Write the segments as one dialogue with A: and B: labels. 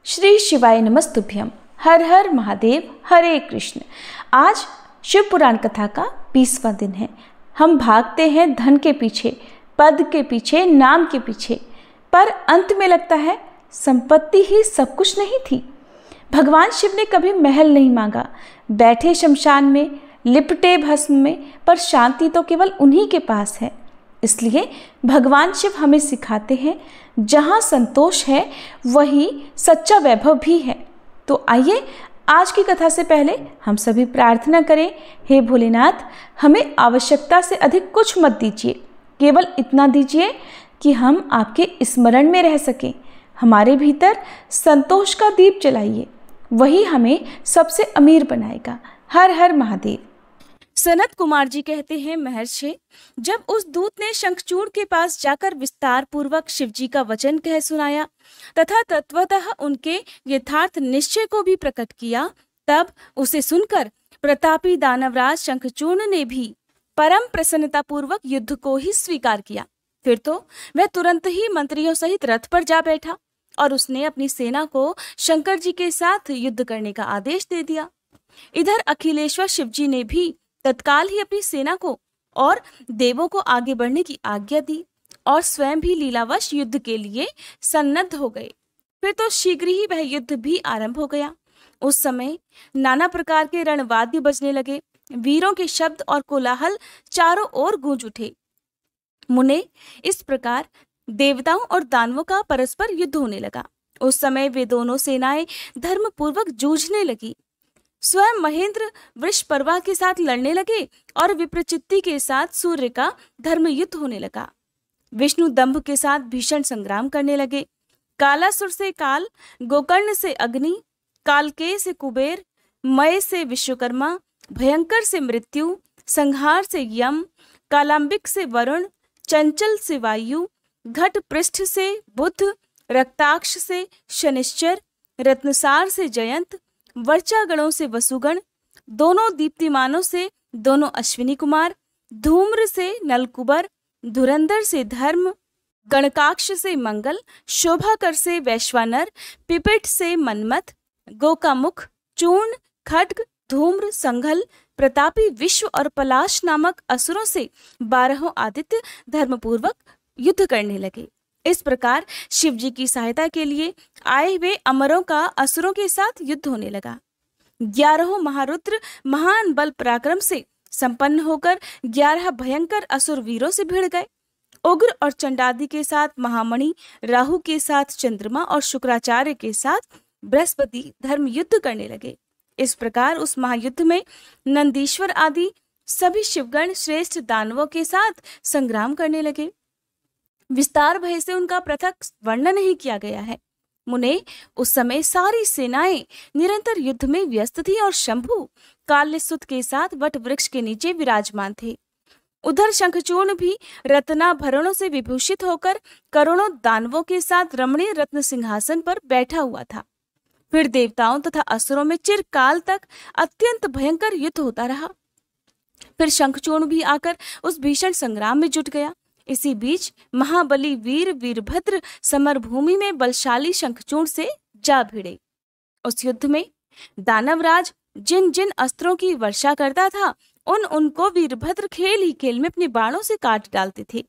A: श्री शिवाय नमस्तुभ्यम। हर हर महादेव, हरे कृष्ण। आज शिव पुराण कथा का 20वां दिन है। हम भागते हैं धन के पीछे, पद के पीछे, नाम के पीछे, पर अंत में लगता है संपत्ति ही सब कुछ नहीं थी। भगवान शिव ने कभी महल नहीं मांगा, बैठे शमशान में, लिपटे भस्म में, पर शांति तो केवल उन्हीं के पास है। इसलिए भगवान शिव हमें सिखाते हैं, जहाँ संतोष है वही सच्चा वैभव भी है। तो आइए आज की कथा से पहले हम सभी प्रार्थना करें। हे भोलेनाथ, हमें आवश्यकता से अधिक कुछ मत दीजिए, केवल इतना दीजिए कि हम आपके स्मरण में रह सकें। हमारे भीतर संतोष का दीप जलाइए, वही हमें सबसे अमीर बनाएगा। हर हर महादेव।
B: सनत कुमार जी कहते हैं, महर्षि, जब उस दूत ने शंखचूड़ के पास जाकर विस्तार पूर्वक शिव जी का वचन कह सुनाया तथा तत्वतः उनके यथार्थ निश्चय को भी प्रकट किया, तब उसे सुनकर प्रतापी दानवराज शंखचूड़ ने भी परम प्रसन्नता पूर्वक युद्ध को ही स्वीकार किया। फिर तो वह तुरंत ही मंत्रियों सहित रथ पर जा बैठा और उसने अपनी सेना को शंकर जी के साथ युद्ध करने का आदेश दे दिया। इधर अखिलेश्वर शिव जी ने भी तत्काल ही अपनी सेना को और देवों को आगे बढ़ने की आज्ञा दी और स्वयं भी लीलावश युद्ध के लिए सन्नद्ध हो गए। फिर तो शीघ्र ही वह युद्ध भी आरंभ हो गया। उस समय नाना प्रकार के रणवाद्य बजने लगे, वीरों के शब्द और कोलाहल चारों ओर गूंज उठे। मुने, इस प्रकार देवताओं और दानवों का परस्पर युद्ध होने लगा। उस समय वे दोनों सेनाएं धर्म पूर्वक जूझने लगी। स्वयं महेंद्र वृषपर्वा के साथ लड़ने लगे और विप्रचित्ति के साथ सूर्य का धर्म युद्ध होने लगा। विष्णु दंभ के साथ भीषण संग्राम करने लगे। कालासुर से काल, गोकर्ण से अग्नि, कालकेय से कुबेर, मय से विश्वकर्मा, भयंकर से मृत्यु, संहार से यम, कालांबिक से वरुण, चंचल से वायु, घट पृष्ठ से बुध, रक्ताक्ष से शनिश्चर, रत्नसार से जयंत, वर्चागणों से वसुगण, दोनों दीप्तिमानों से दोनों अश्विनी कुमार, धूम्र से नलकुबर, धुरंधर से धर्म, गणकाक्ष से मंगल, शोभाकर से वैश्वानर, पिपिट से मनमथ, गोकामुख, चूर्ण, खड्ग, धूम्र, संघल, प्रतापी विश्व और पलाश नामक असुरों से 12 आदित्य धर्मपूर्वक युद्ध करने लगे। इस प्रकार शिव जी की सहायता के लिए आए हुए अमरों का असुरों के साथ युद्ध होने लगा। 11 महारुद्र महान बल पराक्रम से संपन्न होकर 11 भयंकर असुर वीरों से भिड़ गए। उग्र और चंडादि के साथ महामणि, राहु के साथ चंद्रमा और शुक्राचार्य के साथ बृहस्पति धर्म युद्ध करने लगे। इस प्रकार उस महायुद्ध में नंदीश्वर आदि सभी शिवगण श्रेष्ठ दानवों के साथ संग्राम करने लगे। विस्तार भय से उनका पृथक वर्णन नहीं किया गया है। मुने, उस समय सारी सेनाएं निरंतर युद्ध में व्यस्त थी और शंभु काल्यसुत के साथ वट वृक्ष के नीचे विराजमान थे। उधर शंखचूर्ण भी रत्नाभरणों से विभूषित होकर करोड़ों दानवों के साथ रमणीय रत्न सिंहासन पर बैठा हुआ था। फिर देवताओं तथा असुरों में चिरकाल तक अत्यंत भयंकर युद्ध होता रहा। फिर शंखचूर्ण भी आकर उस भीषण संग्राम में जुट गया। इसी बीच महाबली वीर वीरभद्र समरभूमि में बलशाली शंखचूड़ से जा भिड़े। उस युद्ध में दानवराज जिन जिन अस्त्रों की वर्षा करता था, उनको वीरभद्र खेल ही खेल में अपने बाणों से काट डालते थे।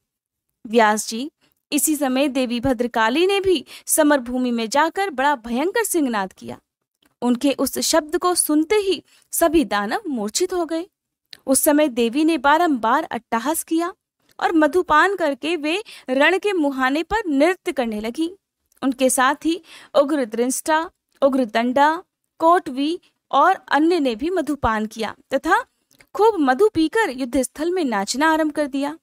B: व्यास जी, इसी समय देवी भद्रकाली ने भी समरभूमि में जाकर बड़ा भयंकर सिंहनाद किया। उनके उस शब्द को सुनते ही सभी दानव मूर्छित हो गए। उस समय देवी ने बारंबार अट्टहास किया और मधुपान करके वे रण के मुहाने पर नृत्य करने लगी। उनके साथ ही उग्र दृष्टा, उग्र दंडा, कोटवी और अन्य ने भी मधुपान किया तथा खूब मधु पीकर युद्ध स्थल में नाचना आरंभ कर दिया।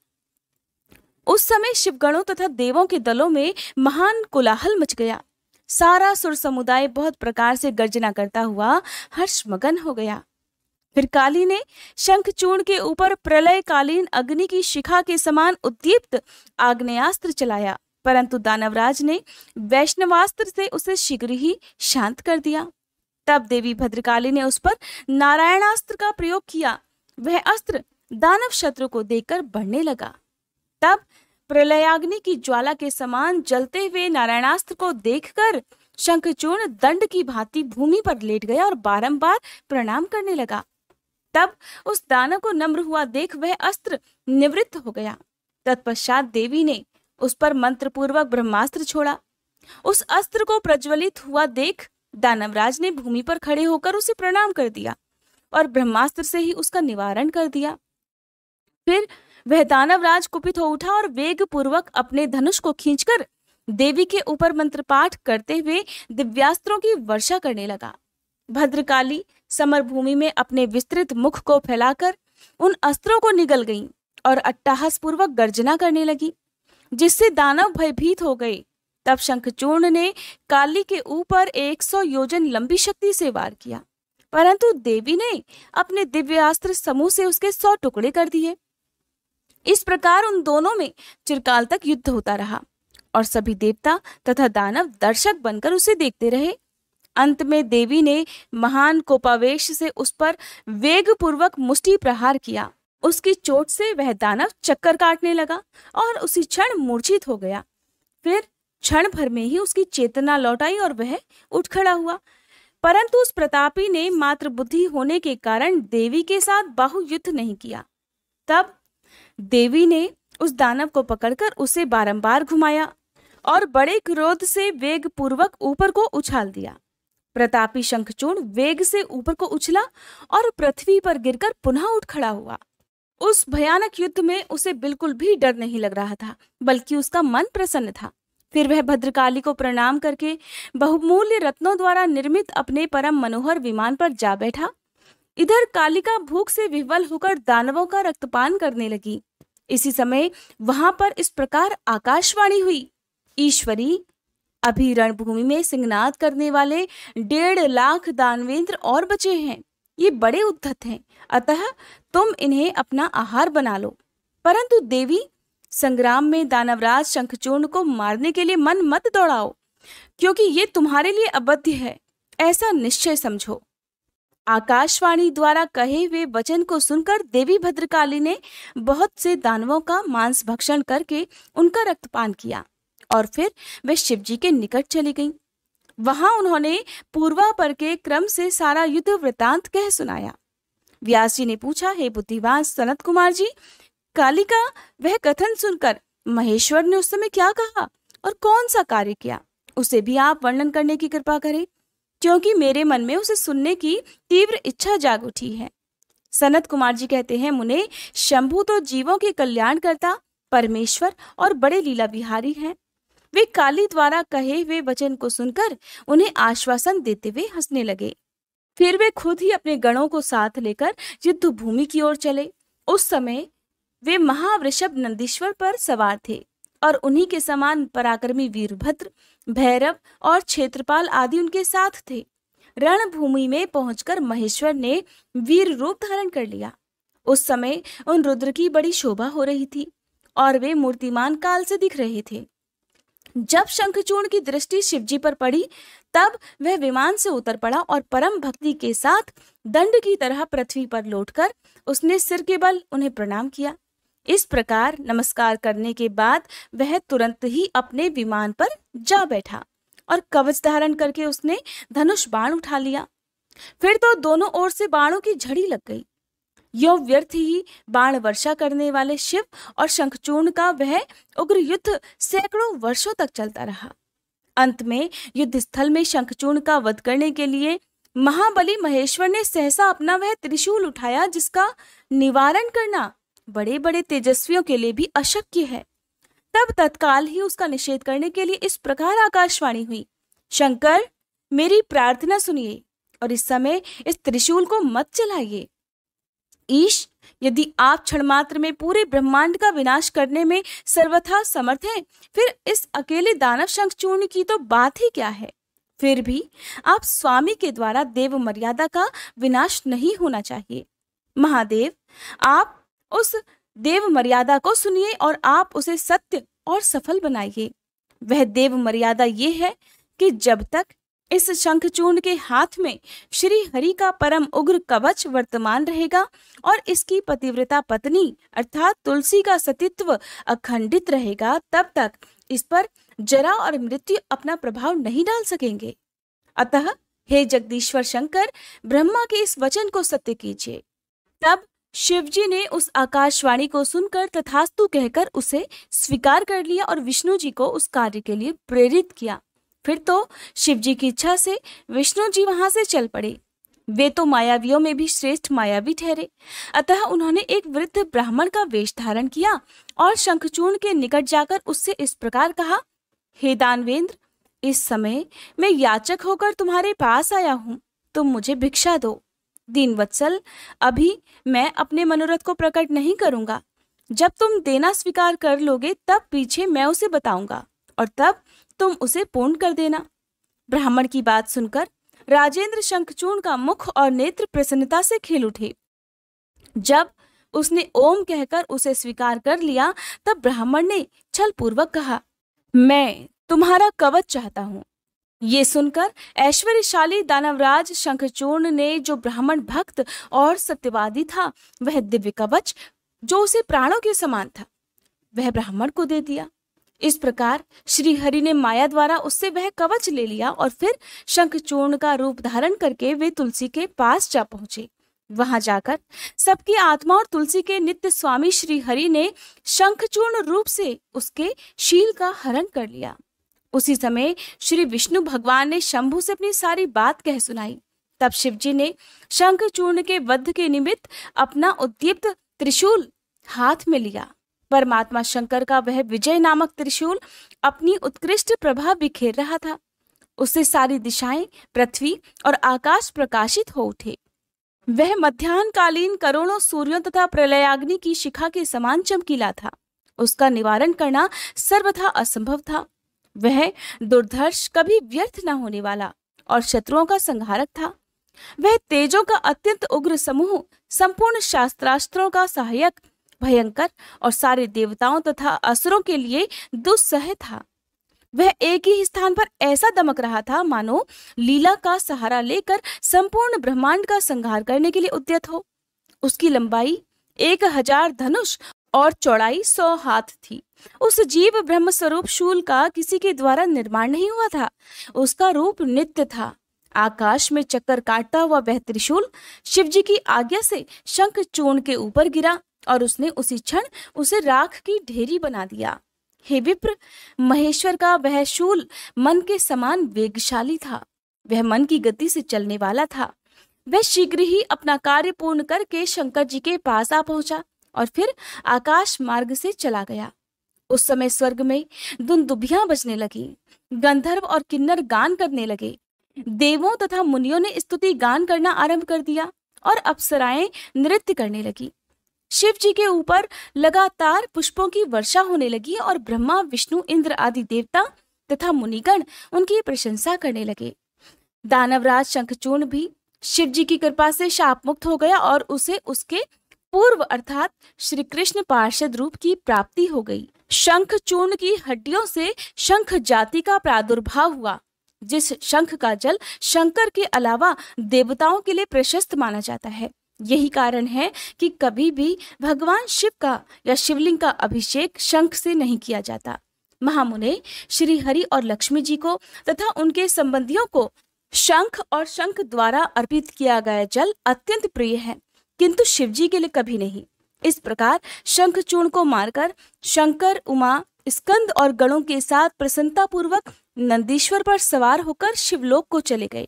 B: उस समय शिवगणों तथा देवों के दलों में महान कोलाहल मच गया। सारा सुर समुदाय बहुत प्रकार से गर्जना करता हुआ हर्षमगन हो गया। फिर काली ने शंखचूर्ण के ऊपर प्रलयकालीन अग्नि की शिखा के समान उद्दीप्त आग्नेयास्त्र चलाया, परंतु दानवराज ने वैष्णवास्त्र से उसे शीघ्र ही शांत कर दिया। तब देवी भद्रकाली ने उस पर नारायणास्त्र का प्रयोग किया। वह अस्त्र दानव शत्रु को देकर बढ़ने लगा। तब प्रलयाग्नि की ज्वाला के समान जलते हुए नारायणास्त्र को देखकर शंखचूर्ण दंड की भांति भूमि पर लेट गया और बारंबार प्रणाम करने लगा। तब उस दानव को नम्र हुआ देख वह अस्त्र निवृत्त हो गया। तत्पश्चात देवी ने उस पर मंत्र पूर्वक ब्रह्मास्त्र छोड़ा। उस अस्त्र को प्रज्वलित हुआ देख दानवराज ने भूमि पर खड़े होकर उसे प्रणाम कर दिया और ब्रह्मास्त्र से ही उसका निवारण कर दिया। फिर वह दानवराज कुपित हो उठा और वेग पूर्वक अपने धनुष को खींचकर देवी के ऊपर मंत्र पाठ करते हुए दिव्यास्त्रों की वर्षा करने लगा। भद्रकाली समरभूमि में अपने विस्तृत मुख को फैलाकर उन अस्त्रों को निगल गईं और अट्टहास पूर्वक गर्जना करने लगी, जिससे दानव भयभीत हो गए। तब शंखचूर्ण ने काली के ऊपर 100 योजन लंबी शक्ति से वार किया, परंतु देवी ने अपने दिव्यास्त्र समूह से उसके 100 टुकड़े कर दिए। इस प्रकार उन दोनों में चिरकाल तक युद्ध होता रहा और सभी देवता तथा दानव दर्शक बनकर उसे देखते रहे। अंत में देवी ने महान कोपावेश से उस पर वेग पूर्वक मुष्टि प्रहार किया। उसकी चोट से वह दानव चक्कर काटने लगा और उसी क्षण मूर्छित हो गया। फिर क्षण भर में ही उसकी चेतना लौट आई और वह उठ खड़ा हुआ, परंतु उस प्रतापी ने मात्र बुद्धि होने के कारण देवी के साथ बाहुयुद्ध नहीं किया। तब देवी ने उस दानव को पकड़कर उसे बारंबार घुमाया और बड़े क्रोध से वेग पूर्वक ऊपर को उछाल दिया। प्रतापी शंखचूर्ण वेग से ऊपर को उछला और पृथ्वी पर गिरकर पुनः उठ खड़ा हुआ। उस भयानक युद्ध में उसे बिल्कुल भी डर नहीं लग रहा था, बल्कि उसका मन प्रसन्न था। फिर वह भद्रकाली को प्रणाम करके बहुमूल्य रत्नों द्वारा निर्मित अपने परम मनोहर विमान पर जा बैठा। इधर कालिका भूख से विह्वल होकर दानवों का रक्तपान करने लगी। इसी समय वहां पर इस प्रकार आकाशवाणी हुई, ईश्वरी, अभी रणभूमि में सिंहनाद करने वाले 1.5 लाख दानवेंद्र और बचे हैं। ये बड़े उद्धत हैं, अतः तुम इन्हें अपना आहार बना लो। परंतु देवी, संग्राम में दानवराज शंखचूर्ण को मारने के लिए मन मत दौड़ाओ, क्योंकि ये तुम्हारे लिए अवध्य है, ऐसा निश्चय समझो। आकाशवाणी द्वारा कहे हुए वचन को सुनकर देवी भद्रकाली ने बहुत से दानवों का मांस भक्षण करके उनका रक्तपान किया और फिर वे शिवजी के निकट चली गईं। वहां उन्होंने पूर्वापर के क्रम से सारा युद्ध वृतांत कह सुनाया। व्यास जी ने पूछा, हे बुद्धिवान सनत कुमार जी, कालिका वह कथन सुनकर महेश्वर ने उस समय क्या कहा और कौन सा कार्य किया, उसे भी आप वर्णन करने की कृपा करें, क्योंकि मेरे मन में उसे सुनने की तीव्र इच्छा जाग उठी है। सनत कुमार जी कहते हैं, मुने, शंभु तो जीवों के कल्याण करता परमेश्वर और बड़े लीला विहारी हैं। वे काली द्वारा कहे हुए वचन को सुनकर उन्हें आश्वासन देते हुए हंसने लगे। फिर वे खुद ही अपने गणों को साथ लेकर युद्ध भूमि की ओर चले। उस समय वे महावृषभ नंदीश्वर पर सवार थे और उन्हीं के समान पराक्रमी वीरभद्र, भैरव और क्षेत्रपाल आदि उनके साथ थे। रणभूमि में पहुंचकर महेश्वर ने वीर रूप धारण कर लिया। उस समय उन रुद्र की बड़ी शोभा हो रही थी और वे मूर्तिमान काल से दिख रहे थे। जब शंखचूर्ण की दृष्टि शिवजी पर पड़ी, तब वह विमान से उतर पड़ा और परम भक्ति के साथ दंड की तरह पृथ्वी पर लौटकर उसने सिर के बल उन्हें प्रणाम किया। इस प्रकार नमस्कार करने के बाद वह तुरंत ही अपने विमान पर जा बैठा और कवच धारण करके उसने धनुष बाण उठा लिया। फिर तो दोनों ओर से बाणों की झड़ी लग गई। यो व्यर्थ ही बाण वर्षा करने वाले शिव और शंखचूर्ण का वह उग्र युद्ध सैकड़ों वर्षों तक चलता रहा। अंत में युद्ध स्थल में शंखचूर्ण का वध करने के लिए महाबली महेश्वर ने सहसा अपना वह त्रिशूल उठाया, जिसका निवारण करना बड़े बड़े तेजस्वियों के लिए भी अशक्य है। तब तत्काल ही उसका निषेध करने के लिए इस प्रकार आकाशवाणी हुई, शंकर, मेरी प्रार्थना सुनिए और इस समय इस त्रिशूल को मत चलाइए। ईश, यदि आप क्षण मात्र में पूरे ब्रह्मांड का विनाश करने में सर्वथा समर्थ हैं, फिर इस अकेले दानव शंखचूर्ण की तो बात ही क्या है। फिर भी आप स्वामी के द्वारा देव मर्यादा का विनाश नहीं होना चाहिए। महादेव, आप उस देव मर्यादा को सुनिए और आप उसे सत्य और सफल बनाइए। वह देव मर्यादा ये है कि जब तक इस शंखचूर्ण के हाथ में श्री हरि का परम उग्र कवच वर्तमान रहेगा और इसकी पतिव्रता पत्नी अर्थात तुलसी का सतीत्व अखंडित रहेगा, तब तक इस पर जरा और मृत्यु अपना प्रभाव नहीं डाल सकेंगे। अतः हे जगदीश्वर शंकर, ब्रह्मा के इस वचन को सत्य कीजिए। तब शिवजी ने उस आकाशवाणी को सुनकर तथास्तु कहकर उसे स्वीकार कर लिया और विष्णु जी को उस कार्य के लिए प्रेरित किया। फिर तो शिवजी की इच्छा से विष्णु जी वहां से चल पड़े। वे तो मायावियों में भी श्रेष्ठ मायावी ठहरे। अतः उन्होंने एक वृद्ध ब्राह्मण का वेश धारण किया और शंखचूर्ण के निकट जाकर उससे इस प्रकार कहा, हे दानवेंद्र, इस समय मैं याचक होकर तुम्हारे पास आया हूं, तुम मुझे भिक्षा दो। दीनवत्सल, अभी मैं अपने मनोरथ को प्रकट नहीं करूंगा। जब तुम देना स्वीकार कर लोगे तब पीछे मैं उसे बताऊंगा और तब तुम उसे पूर्ण कर देना। ब्राह्मण की बात सुनकर राजेंद्र शंखचूर्ण का मुख और नेत्र प्रसन्नता से खिल उठे। जब उसने ओम कहकर उसे स्वीकार कर लिया तब ब्राह्मण ने छल पूर्वक कहा, मैं तुम्हारा कवच चाहता हूँ। ये सुनकर ऐश्वर्यशाली दानवराज शंखचूर्ण ने, जो ब्राह्मण भक्त और सत्यवादी था, वह दिव्य कवच जो उसे प्राणों के समान था, वह ब्राह्मण को दे दिया। इस प्रकार श्री हरि ने माया द्वारा उससे वह कवच ले लिया और फिर शंखचूर्ण का रूप धारण करके वे तुलसी के पास जा पहुंचे। वहां जाकर सबकी आत्मा और तुलसी के नित्य स्वामी श्री हरि ने शंखचूर्ण रूप से उसके शील का हरण कर लिया। उसी समय श्री विष्णु भगवान ने शंभु से अपनी सारी बात कह सुनाई। तब शिवजी ने शंखचूर्ण के वध के निमित्त अपना उद्दीप्त त्रिशूल हाथ में लिया। परमात्मा शंकर का वह विजय नामक त्रिशूल अपनी उत्कृष्ट प्रभा बिखेर रहा था। उससे सारी दिशाएं, पृथ्वी और आकाश प्रकाशित हो उठे। वह मध्याह्नकालीन करोड़ों सूर्यों तथा प्रलयाग्नि की शिखा के समान चमकीला था। उसका निवारण करना सर्वथा असंभव था। वह दुर्धर्ष, कभी व्यर्थ न होने वाला और शत्रुओं का संहारक था। वह तेजों का अत्यंत उग्र समूह, संपूर्ण शास्त्रास्त्रों का सहायक, भयंकर और सारे देवताओं तथा असुरों के लिए दुस्सह था। वह एक ही स्थान पर ऐसा दमक रहा था मानो लीला का सहारा लेकर संपूर्ण ब्रह्मांड का संहार करने के लिए उद्यत हो। उसकी लंबाई 1000 धनुष और चौड़ाई 100 हाथ थी। उस जीव ब्रह्म स्वरूप शूल का किसी के द्वारा निर्माण नहीं हुआ था। उसका रूप नित्य था। आकाश में चक्कर काटता हुआ वह त्रिशूल शिवजी की आज्ञा से शंखचूर्ण के ऊपर गिरा और उसने उसी क्षण उसे राख की ढेरी बना दिया। हे विप्र, महेश्वर का वह शूल मन के समान वेगशाली था। वह मन की गति से चलने वाला था। वह शीघ्र ही अपना कार्य पूर्ण करके शंकर जी के पास आ पहुंचा और फिर आकाश मार्ग से चला गया। उस समय स्वर्ग में दुंदुभियां बजने लगी। गंधर्व और किन्नर गान करने लगे। देवों तथा मुनियों ने स्तुति गान करना आरंभ कर दिया और अप्सराएं नृत्य करने लगी। शिव जी के ऊपर लगातार पुष्पों की वर्षा होने लगी और ब्रह्मा, विष्णु, इंद्र आदि देवता तथा मुनिगण उनकी प्रशंसा करने लगे। दानवराज शंखचूर्ण भी शिव जी की कृपा से शाप मुक्त हो गया और उसे उसके पूर्व अर्थात श्री कृष्ण पार्षद रूप की प्राप्ति हो गई। शंखचूर्ण की हड्डियों से शंख जाति का प्रादुर्भाव हुआ। जिस शंख का जल शंकर के अलावा देवताओं के लिए प्रशस्त माना जाता है। यही कारण है कि कभी भी भगवान शिव का या शिवलिंग का अभिषेक शंख से नहीं किया जाता। महामुने श्री हरि और लक्ष्मी जी को तथा उनके संबंधियों को शंख और शंख द्वारा अर्पित किया गया जल अत्यंत प्रिय है, किंतु शिव जी के लिए कभी नहीं। इस प्रकार शंखचूर्ण को मारकर शंकर, उमा, स्कंद और गणों के साथ प्रसन्नता पूर्वक नंदीश्वर पर सवार होकर शिवलोक को चले गए।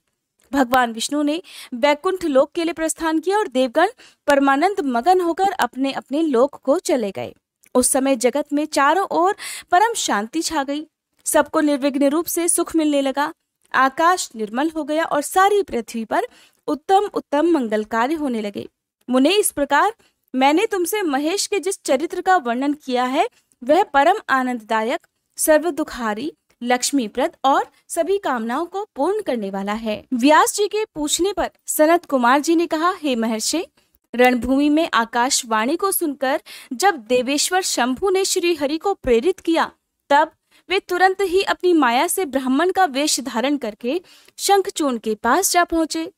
B: भगवान विष्णु ने वैकुंठ लोक के लिए प्रस्थान किया और देवगण परमानंद मगन होकर अपने अपने लोक को चले गए। उस समय जगत में चारों ओर परम शांति छा गई। सबको निर्विघ्न रूप से सुख मिलने लगा। आकाश निर्मल हो गया और सारी पृथ्वी पर उत्तम उत्तम मंगल कार्य होने लगे। मुने, इस प्रकार मैंने तुमसे महेश के जिस चरित्र का वर्णन किया है वह परम आनंददायक, सर्व दुखारी, लक्ष्मीप्रद और सभी कामनाओं को पूर्ण करने वाला है। व्यास जी के पूछने पर सनत कुमार जी ने कहा, हे महर्षि, रणभूमि में आकाशवाणी को सुनकर जब देवेश्वर शंभु ने श्री हरि को प्रेरित किया तब वे तुरंत ही अपनी माया से ब्राह्मण का वेश धारण करके शंखचूर्ण के पास जा पहुंचे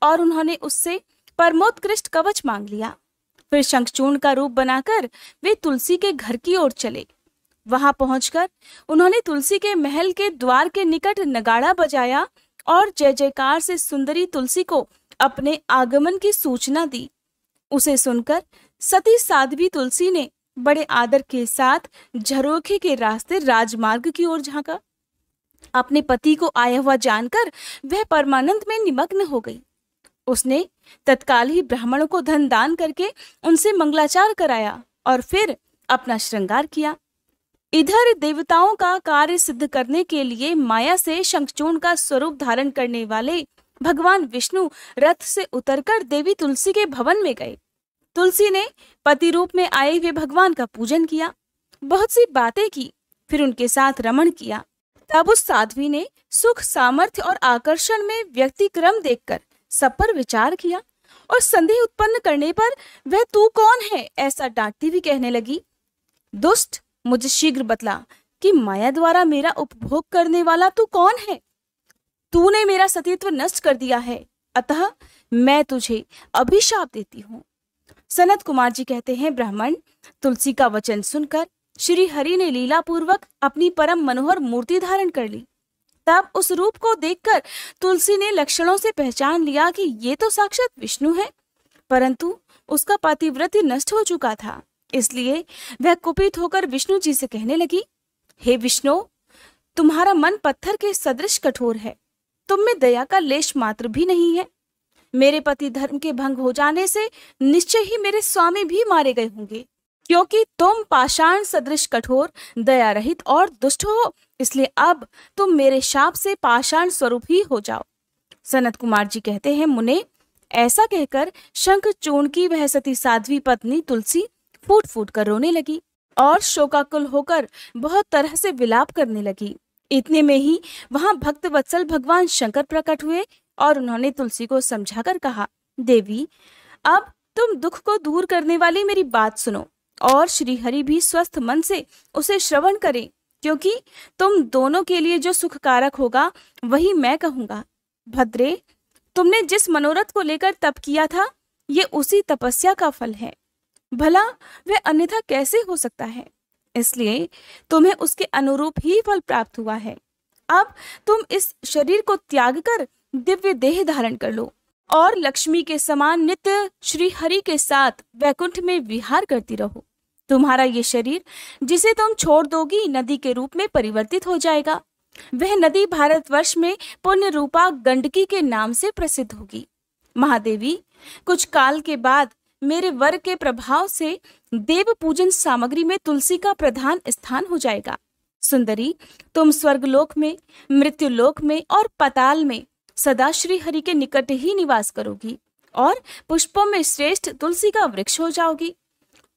B: और उन्होंने उससे परमोत्कृष्ट कवच मांग लिया। फिर शंखचूर्ण का रूप बनाकर वे तुलसी के घर की ओर चले। वहां पहुंचकर उन्होंने तुलसी के महल के द्वार के निकट नगाड़ा बजाया और जय जयकार से सुंदरी तुलसी को अपने आगमन की सूचना दी। उसे सुनकर सती साध्वी तुलसी ने बड़े आदर के साथ झरोखे के रास्ते राजमार्ग की ओर झांका। अपने पति को आया हुआ जानकर वह परमानंद में निमग्न हो गई। उसने तत्काल ही ब्राह्मणों को धन दान करके उनसे मंगलाचार कराया और फिर अपना श्रृंगार किया। इधर देवताओं का कार्य सिद्ध करने के लिए माया से शंखचूर्ण का स्वरूप धारण करने वाले भगवान विष्णु रथ से उतरकर देवी तुलसी के भवन में गए। तुलसी ने पति रूप में आए हुए भगवान का पूजन किया, बहुत सी बातें की, फिर उनके साथ रमण किया। तब उस साध्वी ने सुख, सामर्थ्य और आकर्षण में व्यक्ति क्रम देखकर सब पर विचार किया और संदेह उत्पन्न करने पर वह तू कौन है ऐसा डांटती हुई कहने लगी, दुष्ट, मुझे शीघ्र बतला कि माया द्वारा मेरा उपभोग करने वाला तू कौन है। तूने मेरा सतीत्व नष्ट कर दिया है, अतः मैं तुझे अभिशाप देती हूँ। सनत कुमार जी कहते हैं, ब्राह्मण तुलसी का वचन सुनकर श्री हरि ने लीला पूर्वक अपनी परम मनोहर मूर्ति धारण कर ली। तब उस रूप को देखकर तुलसी ने लक्षणों से पहचान लिया कि ये तो साक्षात विष्णु है, परंतु उसका पातिव्रत्य नष्ट हो चुका था। इसलिए वह कुपित होकर विष्णु जी से कहने लगी, हे विष्णु, तुम्हारा मन पत्थर के सदृश कठोर है, तुम में दया का लेश मात्र भी नहीं है। मेरे पति धर्म के भंग हो जाने से निश्चय ही मेरे स्वामी भी मारे गए होंगे, क्योंकि तुम पाषाण सदृश कठोर, दया रहित और दुष्ट हो, इसलिए अब तुम मेरे शाप से पाषाण स्वरूप ही हो जाओ। सनत कुमार जी कहते हैं, मुने, ऐसा कहकर शंखचूर्ण की वह सती साध्वी पत्नी तुलसी फूट फूट कर रोने लगी और शोकाकुल होकर बहुत तरह से विलाप करने लगी। इतने में ही वहां भक्त वत्सल भगवान शंकर प्रकट हुए और उन्होंने तुलसी को समझाकर कहा, देवी, अब तुम दुख को दूर करने वाली मेरी बात सुनो और श्री हरि भी स्वस्थ मन से उसे श्रवण करें, क्योंकि तुम दोनों के लिए जो सुखकारक होगा वही मैं कहूंगा। भद्रे, तुमने जिस मनोरथ को लेकर तप किया था, ये उसी तपस्या का फल है। भला वह अन्यथा कैसे हो सकता है? इसलिए तुम्हें उसके अनुरूप ही फल प्राप्त हुआ है। अब तुम इस शरीर को त्याग कर दिव्य देह धारण कर लो और लक्ष्मी के समान नित्य श्री हरि के साथ वैकुंठ में विहार करती रहो। तुम्हारा ये शरीर जिसे तुम छोड़ दोगी नदी के रूप में परिवर्तित हो जाएगा। वह नदी भारतवर्ष में पुण्य रूपा गंडकी के नाम से प्रसिद्ध होगी। महादेवी, कुछ काल के बाद मेरे वर के प्रभाव से देव पूजन सामग्री में तुलसी का प्रधान स्थान हो जाएगा। सुंदरी, तुम स्वर्गलोक में, मृत्युलोक में और पाताल में सदा श्री हरि के निकट ही निवास करोगी और पुष्पों में श्रेष्ठ तुलसी का वृक्ष हो जाओगी।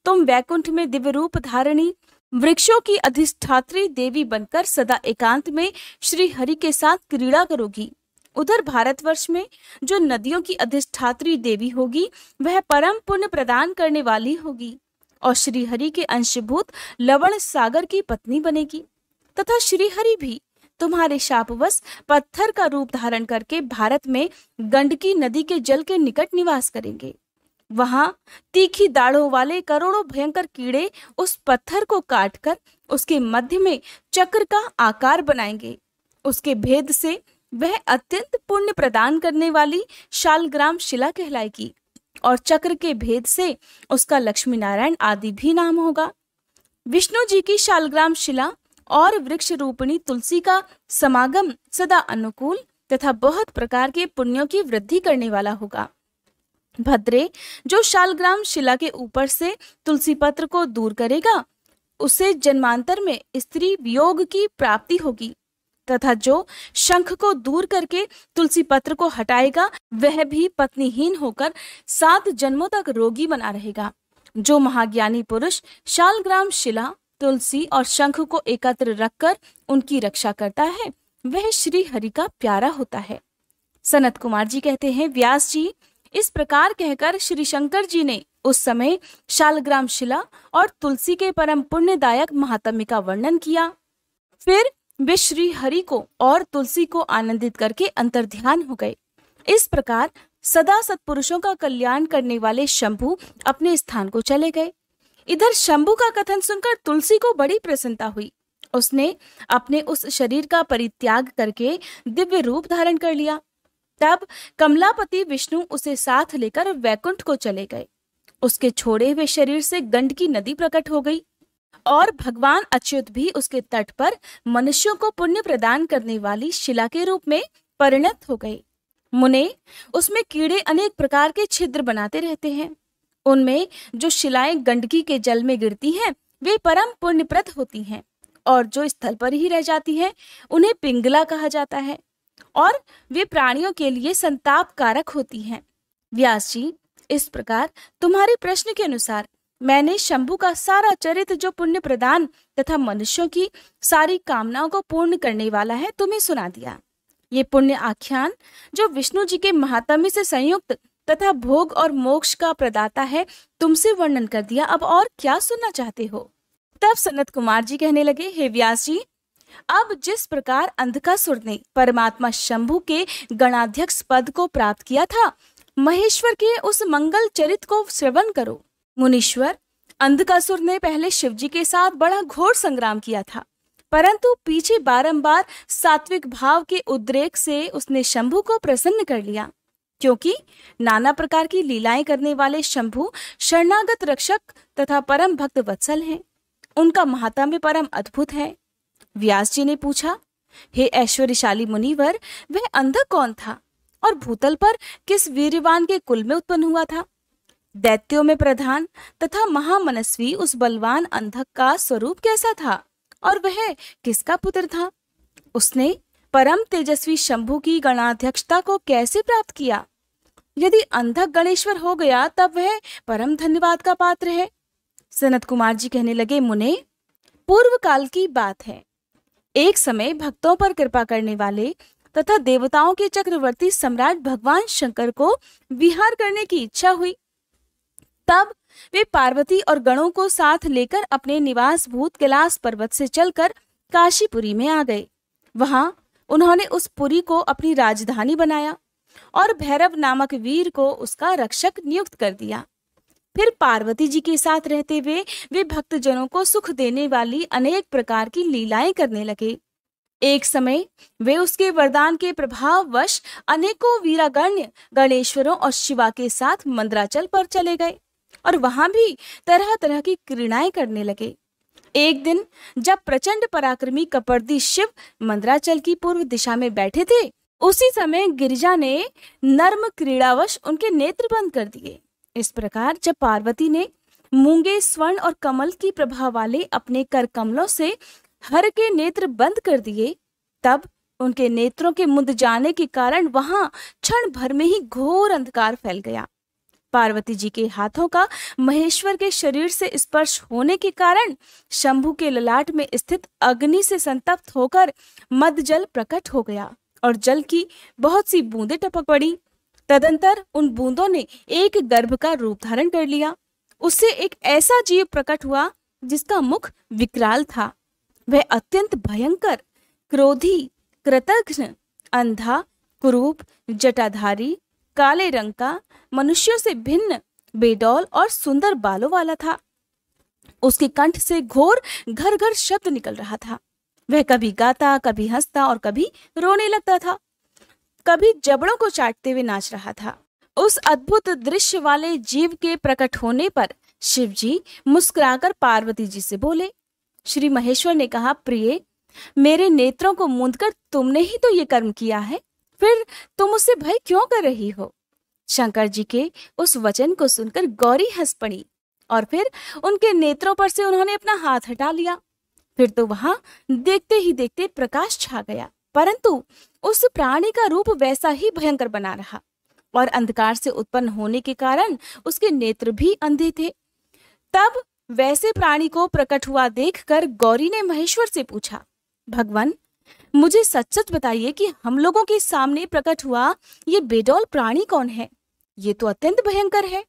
B: तुम वैकुंठ में दिव्य रूप धारणी वृक्षों की अधिष्ठात्री देवी बनकर सदा एकांत में श्री हरि के साथ क्रीड़ा करोगी। उधर भारतवर्ष में जो नदियों की अधिष्ठात्री देवी होगी वह परम पुण्य प्रदान करने वाली होगी और श्री हरि के अंशभूत लवण सागर की पत्नी बनेगी। तथा श्री हरि भी तुम्हारे शापवश पत्थर का रूप धारण करके भारत में गंडकी नदी के जल के निकट निवास करेंगे। वहां तीखी दाढ़ों वाले करोड़ों भयंकर कीड़े उस पत्थर को काटकर उसके मध्य में चक्र का आकार बनाएंगे। उसके भेद से वह अत्यंत पुण्य प्रदान करने वाली शालग्राम शिला कहलाएगी और चक्र के भेद से उसका लक्ष्मी नारायण आदि भी नाम होगा। विष्णु जी की शालग्राम शिला और वृक्ष रूपिणी तुलसी का समागम सदा अनुकूल तथा बहुत प्रकार के पुण्यों की वृद्धि करने वाला होगा। भद्रे, जो शालग्राम शिला के ऊपर से तुलसी पत्र को दूर करेगा उसे जन्मांतर में स्त्री वियोग की प्राप्ति होगी, तथा जो शंख को दूर करके तुलसी पत्र को हटाएगा वह भी पत्नीहीन होकर 7 जन्मों तक रोगी बना रहेगा। जो महाज्ञानी पुरुष शालग्राम शिला, तुलसी और शंख को एकत्र रखकर उनकी रक्षा करता है वह श्री हरि का प्यारा होता है। सनत कुमार जी कहते हैं, व्यास जी, इस प्रकार कहकर श्री शंकर जी ने उस समय शालग्राम शिला और तुलसी के परम पुण्यदायक महात्म्य का वर्णन किया। फिर वे श्री हरि को और तुलसी को आनंदित करके अंतर्ध्यान हो गए। इस प्रकार सदा सत्पुरुषों का कल्याण करने वाले शंभु अपने स्थान को चले गए। इधर शंभु का कथन सुनकर तुलसी को बड़ी प्रसन्नता हुई। उसने अपने उस शरीर का परित्याग करके दिव्य रूप धारण कर लिया। तब कमलापति विष्णु उसे साथ लेकर वैकुंठ को चले गए। उसके छोड़े हुए शरीर से गंडकी नदी प्रकट हो गई और भगवान अच्युत भी उसके तट पर मनुष्यों को पुण्य प्रदान करने वाली शिला के रूप में परिणत हो गए। मुने, उसमें कीड़े अनेक प्रकार के छिद्र बनाते रहते हैं। उनमें जो शिलाएं गंडकी के जल में गिरती हैं, वे परम पुण्यप्रद होती हैं, और जो स्थल पर ही रह जाती हैं, उन्हें पिंगला कहा जाता है, और वे प्राणियों के लिए संताप कारक होती हैं। व्यास जी, इस प्रकार तुम्हारे प्रश्न के अनुसार मैंने शंभु का सारा चरित्र, जो पुण्य प्रदान तथा मनुष्यों की सारी कामनाओं को पूर्ण करने वाला है, तुम्हें सुना दिया। ये पुण्य आख्यान, जो विष्णु जी के महात्म्य से संयुक्त तथा भोग और मोक्ष का प्रदाता है, तुमसे वर्णन कर दिया। अब और क्या सुनना चाहते हो? तब सनत कुमार जी कहने लगे, हे व्यास जी, अब जिस प्रकार अंधकासुर ने परमात्मा शंभु के गणाध्यक्ष पद को प्राप्त किया था, महेश्वर के उस मंगल चरित को श्रवण करो। मुनीश्वर, अंधकासुर ने पहले शिवजी के साथ बड़ा घोर संग्राम किया था, परंतु पीछे बारंबार सात्विक भाव के उद्रेक से उसने शंभु को प्रसन्न कर लिया, क्योंकि नाना प्रकार की लीलाएं करने वाले शंभु शरणागत रक्षक तथा परम भक्त वत्सल हैं। उनका महात्म्य परम अद्भुत है। व्यास जी ने पूछा, हे ऐश्वर्यशाली मुनिवर, वह अंधक कौन था और भूतल पर किस वीरवान के कुल में उत्पन्न हुआ था? दैत्यों में प्रधान तथा महामनस्वी उस बलवान अंधक का स्वरूप कैसा था और वह किसका पुत्र था? उसने परम तेजस्वी शंभु की गणाध्यक्षता को कैसे प्राप्त किया? यदि अंधक गणेश्वर हो गया, तब वह परम धन्यवाद का पात्र है। सनत कुमार जी कहने लगे, मुने, पूर्व काल की बात है। एक समय भक्तों पर कृपा करने वाले तथा देवताओं के चक्रवर्ती सम्राट भगवान शंकर को विहार करने की इच्छा हुई। तब वे पार्वती और गणों को साथ लेकर अपने निवास भूत कैलाश पर्वत से चलकर काशीपुरी में आ गए। वहां उन्होंने उस पुरी को अपनी राजधानी बनाया और भैरव नामक वीर को उसका रक्षक नियुक्त कर दिया। फिर पार्वती जी के साथ रहते हुए वे भक्तजनों को सुख देने वाली अनेक प्रकार की लीलाएं करने लगे। एक समय वे उसके वरदान के प्रभाववश अनेकों वीरागण्य गणेश्वरों और शिवा के साथ मंदराचल पर चले गए और वहां भी तरह तरह की क्रीड़ाएं करने लगे। एक दिन जब प्रचंड पराक्रमी कपर्दी शिव मंदराचल की पूर्व दिशा में बैठे थे, उसी समय गिरिजा ने नर्म क्रीड़ावश उनके नेत्र बंद कर दिए। इस प्रकार जब पार्वती ने मूंगे, स्वर्ण और कमल की प्रभा वाले अपने कर कमलों से हर के नेत्र बंद कर दिए, तब उनके नेत्रों के मुंद जाने के कारण वहां क्षण भर में ही घोर अंधकार फैल गया। पार्वती जी के हाथों का महेश्वर के शरीर से स्पर्श होने के कारण शंभु के ललाट में स्थित अग्नि से संतप्त होकर मद जल प्रकट हो गया और जल की बहुत सी बूंदें टपक पड़ी। तदंतर उन बूंदों ने एक गर्भ का रूप धारण कर लिया। उससे एक ऐसा जीव प्रकट हुआ जिसका मुख विकराल था। वह अत्यंत भयंकर, क्रोधी, कृतघ्न, अंधा, कुरूप, जटाधारी, काले रंग का, मनुष्यों से भिन्न, बेडौल और सुंदर बालों वाला था। उसके कंठ से घोर घर घर शब्द निकल रहा था। वह कभी गाता, कभी हंसता और कभी रोने लगता था, कभी जबड़ों को चाटते हुए नाच रहा था। उस अद्भुत दृश्य वाले जीव के प्रकट होने पर शिवजी मुस्कुराकर पार्वती जी से बोले। श्री महेश्वर ने कहा, प्रिय, मेरे नेत्रों को मूंदकर तुमने ही तो ये कर्म किया है, फिर तुम उससे भय क्यों कर रही हो? शंकर जी के उस वचन को सुनकर गौरी हंस पड़ी और फिर उनके नेत्रों पर से उन्होंने अपना हाथ हटा लिया। फिर तो वहां देखते ही देखते प्रकाश छा गया, परंतु उस प्राणी का रूप वैसा ही भयंकर बना रहा और अंधकार से उत्पन्न होने के कारण उसके नेत्र भी अंधे थे। तब वैसे प्राणी को प्रकट हुआ देखकर गौरी ने महेश्वर से पूछा, भगवान, मुझे सच सच बताइए कि हम लोगों के सामने प्रकट हुआ ये बेडौल प्राणी कौन है? ये तो अत्यंत भयंकर है।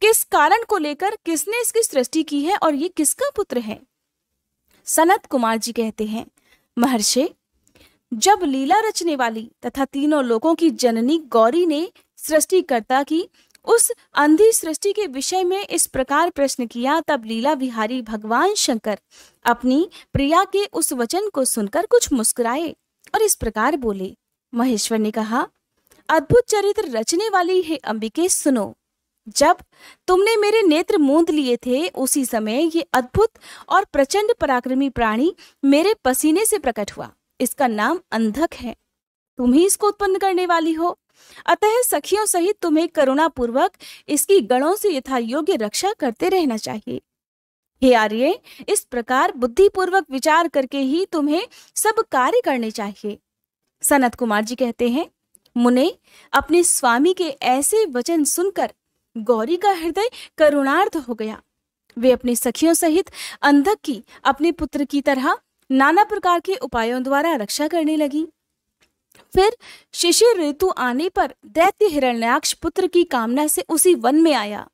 B: किस कारण को लेकर किसने इसकी सृष्टि की है और ये किसका पुत्र है? सनत कुमार जी कहते हैं, महर्षि, जब लीला रचने वाली तथा तीनों लोकों की जननी गौरी ने सृष्टिकर्ता की उस अंधी सृष्टि के विषय में इस प्रकार प्रश्न किया, तब लीला विहारी भगवान शंकर अपनी प्रिया के उस वचन को सुनकर कुछ मुस्कुराए और इस प्रकार बोले। महेश्वर ने कहा, अद्भुत चरित्र रचने वाली है अंबिके, सुनो। जब तुमने मेरे नेत्र मूंद लिए थे, उसी समय ये अद्भुत और प्रचंड पराक्रमी प्राणी मेरे पसीने से प्रकट हुआ। इसका नाम अंधक है। तुम ही इसको उत्पन्न करने वाली हो। अतः सखियों सहित तुम्हें करुणा पूर्वक इसकी गणों से यथा योग्य रक्षा करते रहना चाहिए। हे आर्य, इस प्रकार बुद्धिपूर्वक विचार करके ही तुम्हें सब कार्य करने चाहिए। सनत कुमार जी कहते हैं, मुने, अपने स्वामी के ऐसे वचन सुनकर गौरी का हृदय करुणार्थ हो गया। वे अपनी सखियों सहित अंधक की अपने पुत्र की तरह नाना प्रकार के उपायों द्वारा रक्षा करने लगी। फिर शिशिर ऋतु आने पर दैत्य हिरण्याक्ष पुत्र की कामना से उसी वन में आया,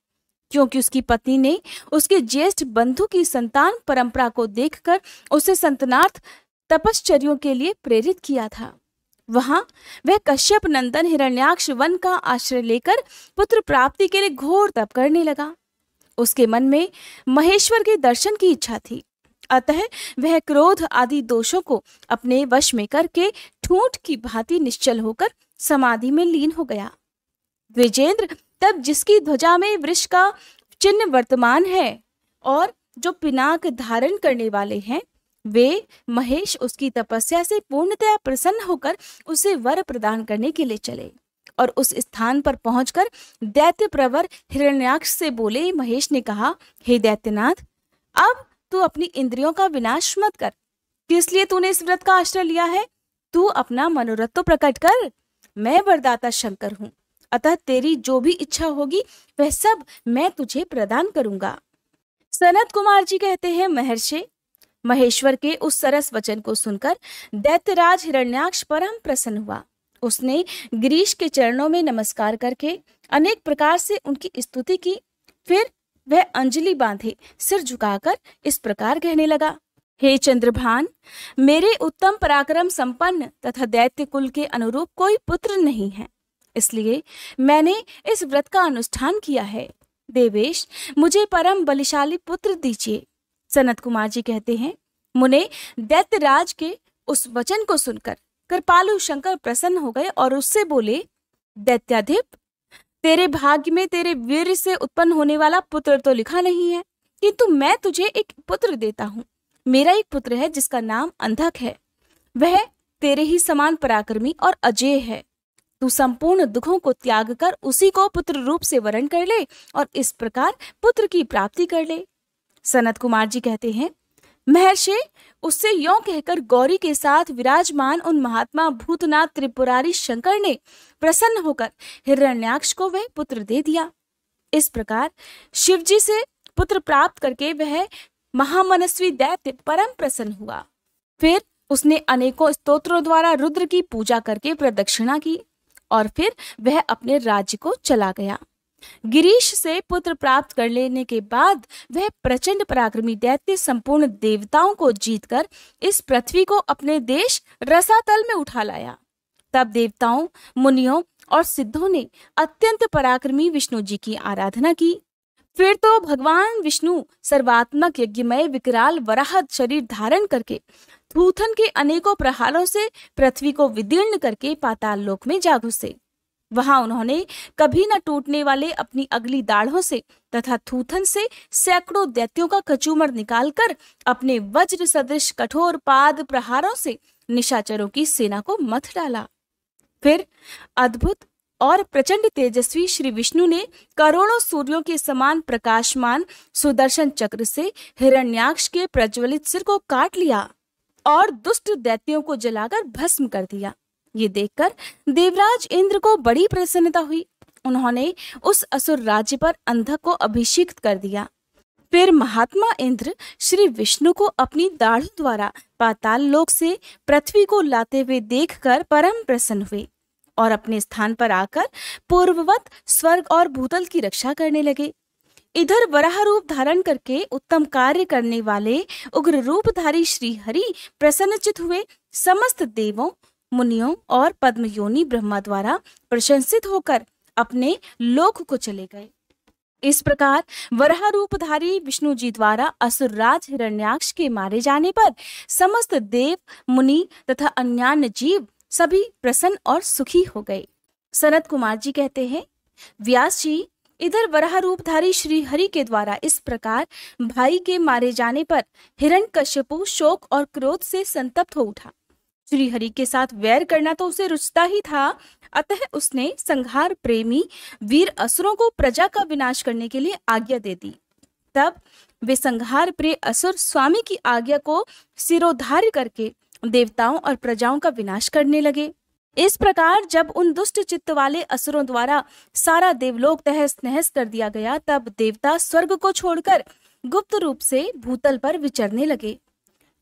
B: क्योंकि उसकी पत्नी ने उसके ज्येष्ठ बंधु की संतान परंपरा को देखकर उसे संतानार्थ तपश्चर्यों के लिए प्रेरित किया था। वहां वह कश्यप नंदन हिरण्याक्ष वन का आश्रय लेकर पुत्र प्राप्ति के लिए घोर तप करने लगा। उसके मन में महेश्वर के दर्शन की इच्छा थी, अतः वह क्रोध आदि दोषों को अपने वश में करके ठूंठ की भांति निश्चल होकर समाधि में लीन हो गया। द्विजेंद्र तब जिसकी ध्वजा में वृष का चिन्ह वर्तमान है और जो पिनाक धारण करने वाले हैं, वे महेश उसकी तपस्या से पूर्णतया प्रसन्न होकर उसे वर प्रदान करने के लिए चले और उस स्थान पर पहुंचकर दैत्य प्रवर हिरण्याक्ष से बोले। महेश ने कहा, हे दैत्यनाथ, अब तू अपनी इंद्रियों का विनाश मत कर। किस लिए तूने इस व्रत का आश्रय लिया है? तू अपना मनोरथ तो प्रकट कर। मैं वरदाता शंकर हूँ, अतः तेरी जो भी इच्छा होगी वह सब मैं तुझे प्रदान करूंगा। सनत कुमार जी कहते हैं, महर्षि, महेश्वर के उस सरस वचन को सुनकर दैत्यराज हिरण्याक्ष परम प्रसन्न हुआ। उसने गिरीश के चरणों में नमस्कार करके अनेक प्रकार से उनकी स्तुति की। फिर वह अंजलि बांधे सिर झुकाकर इस प्रकार कहने लगा, हे चंद्रभान, मेरे उत्तम पराक्रम संपन्न तथा दैत्य कुल के अनुरूप कोई पुत्र नहीं है, इसलिए मैंने इस व्रत का अनुष्ठान किया है। देवेश, मुझे परम बलिशाली पुत्र दीजिए। सनत कुमार जी कहते हैं, मुने, दैत्यराज के उस वचन को सुनकर कृपालु शंकर प्रसन्न हो गए और उससे बोले, दैत्याधिप, तेरे भाग्य में तेरे वीर से उत्पन्न होने वाला पुत्र तो लिखा नहीं है, किंतु मैं तुझे एक पुत्र देता हूँ। मेरा एक पुत्र है जिसका नाम अंधक है। वह तेरे ही समान पराक्रमी और अजेय है। तू संपूर्ण दुखों को त्याग कर उसी को पुत्र रूप से वरण कर ले और इस प्रकार पुत्र की प्राप्ति कर ले। सनत कुमार जी कहते हैं, महर्षि, उससे यों कहकर गौरी के साथ विराजमान उन महात्मा भूतनाथ त्रिपुरारी शंकर ने प्रसन्न होकर हिरण्याक्ष को वह पुत्र दे दिया। इस प्रकार शिवजी से पुत्र प्राप्त करके वह महामनस्वी दैत्य परम प्रसन्न हुआ। फिर उसने अनेकों स्तोत्रों द्वारा रुद्र की पूजा करके प्रदक्षिणा की और फिर वह अपने राज्य को चला गया। गिरीश से पुत्र प्राप्त कर लेने के बाद वह प्रचंड पराक्रमी दैत्य संपूर्ण देवताओं को जीतकर इस पृथ्वी को अपने देश रसातल में उठा लाया। तब देवताओं, मुनियों और सिद्धों ने अत्यंत पराक्रमी विष्णु जी की आराधना की। फिर तो भगवान विष्णु सर्वात्मक यज्ञमय विकराल वराह शरीर धारण करके थूथन के अनेकों प्रहारों से पृथ्वी को विदीर्ण करके पाताल लोक में जा घुसे। वहां उन्होंने कभी न टूटने वाले अपनी अगली दाढ़ों से तथा थूथन से सैकड़ों दैत्यों का कचूमर निकालकर अपने वज्र सदृश कठोर पाद प्रहारों से निशाचरों की सेना को मथ डाला। फिर अद्भुत और प्रचंड तेजस्वी श्री विष्णु ने करोड़ों सूर्यों के समान प्रकाशमान सुदर्शन चक्र से हिरण्याक्ष के प्रज्वलित सिर को काट लिया और दुष्ट दैत्यों को जलाकर भस्म कर दिया। ये देखकर देवराज इंद्र को बड़ी प्रसन्नता हुई। उन्होंने उस असुर राज्य पर अंधक को अभिषिक्त कर दिया। फिर महात्मा इंद्र श्री विष्णु को अपनी दाढ़ द्वारा पाताल लोक से पृथ्वी को लाते हुए देखकर परम प्रसन्न हुए और अपने स्थान पर आकर पूर्ववत स्वर्ग और भूतल की रक्षा करने लगे। इधर वराह रूप धारण करके उत्तम कार्य करने वाले उग्र रूपधारी श्री हरि प्रसन्नचित हुए समस्त देवों, मुनियों और पद्मयोनि ब्रह्मा द्वारा प्रशंसित होकर अपने लोक को चले गए। इस प्रकार वराह रूपधारी विष्णु जी द्वारा असुरराज हिरण्याक्ष के मारे जाने पर समस्त देव, मुनि तथा अन्यान्य जीव सभी प्रसन्न और सुखी हो गए। सनत कुमार जी कहते हैं, व्यास जी, इधर वराह रूपधारी श्री हरि के द्वारा इस प्रकार भाई के मारे जाने पर हिरण्यकश्यपु शोक और क्रोध से संतप्त हो उठा। श्री हरि के साथ वैर करना तो उसे रुचता ही था, अतः उसने संहार प्रेमी वीर असुरों को प्रजा का विनाश करने के लिए आज्ञा दे दी। तब वे संहार प्रिय असुर स्वामी की आज्ञा को सिरोधार्य करके देवताओं और प्रजाओं का विनाश करने लगे। इस प्रकार जब उन दुष्ट चित्त वाले असुरों द्वारा सारा देवलोक तहस नहस कर दिया गया, तब देवता स्वर्ग को छोड़कर गुप्त रूप से भूतल पर विचरने लगे।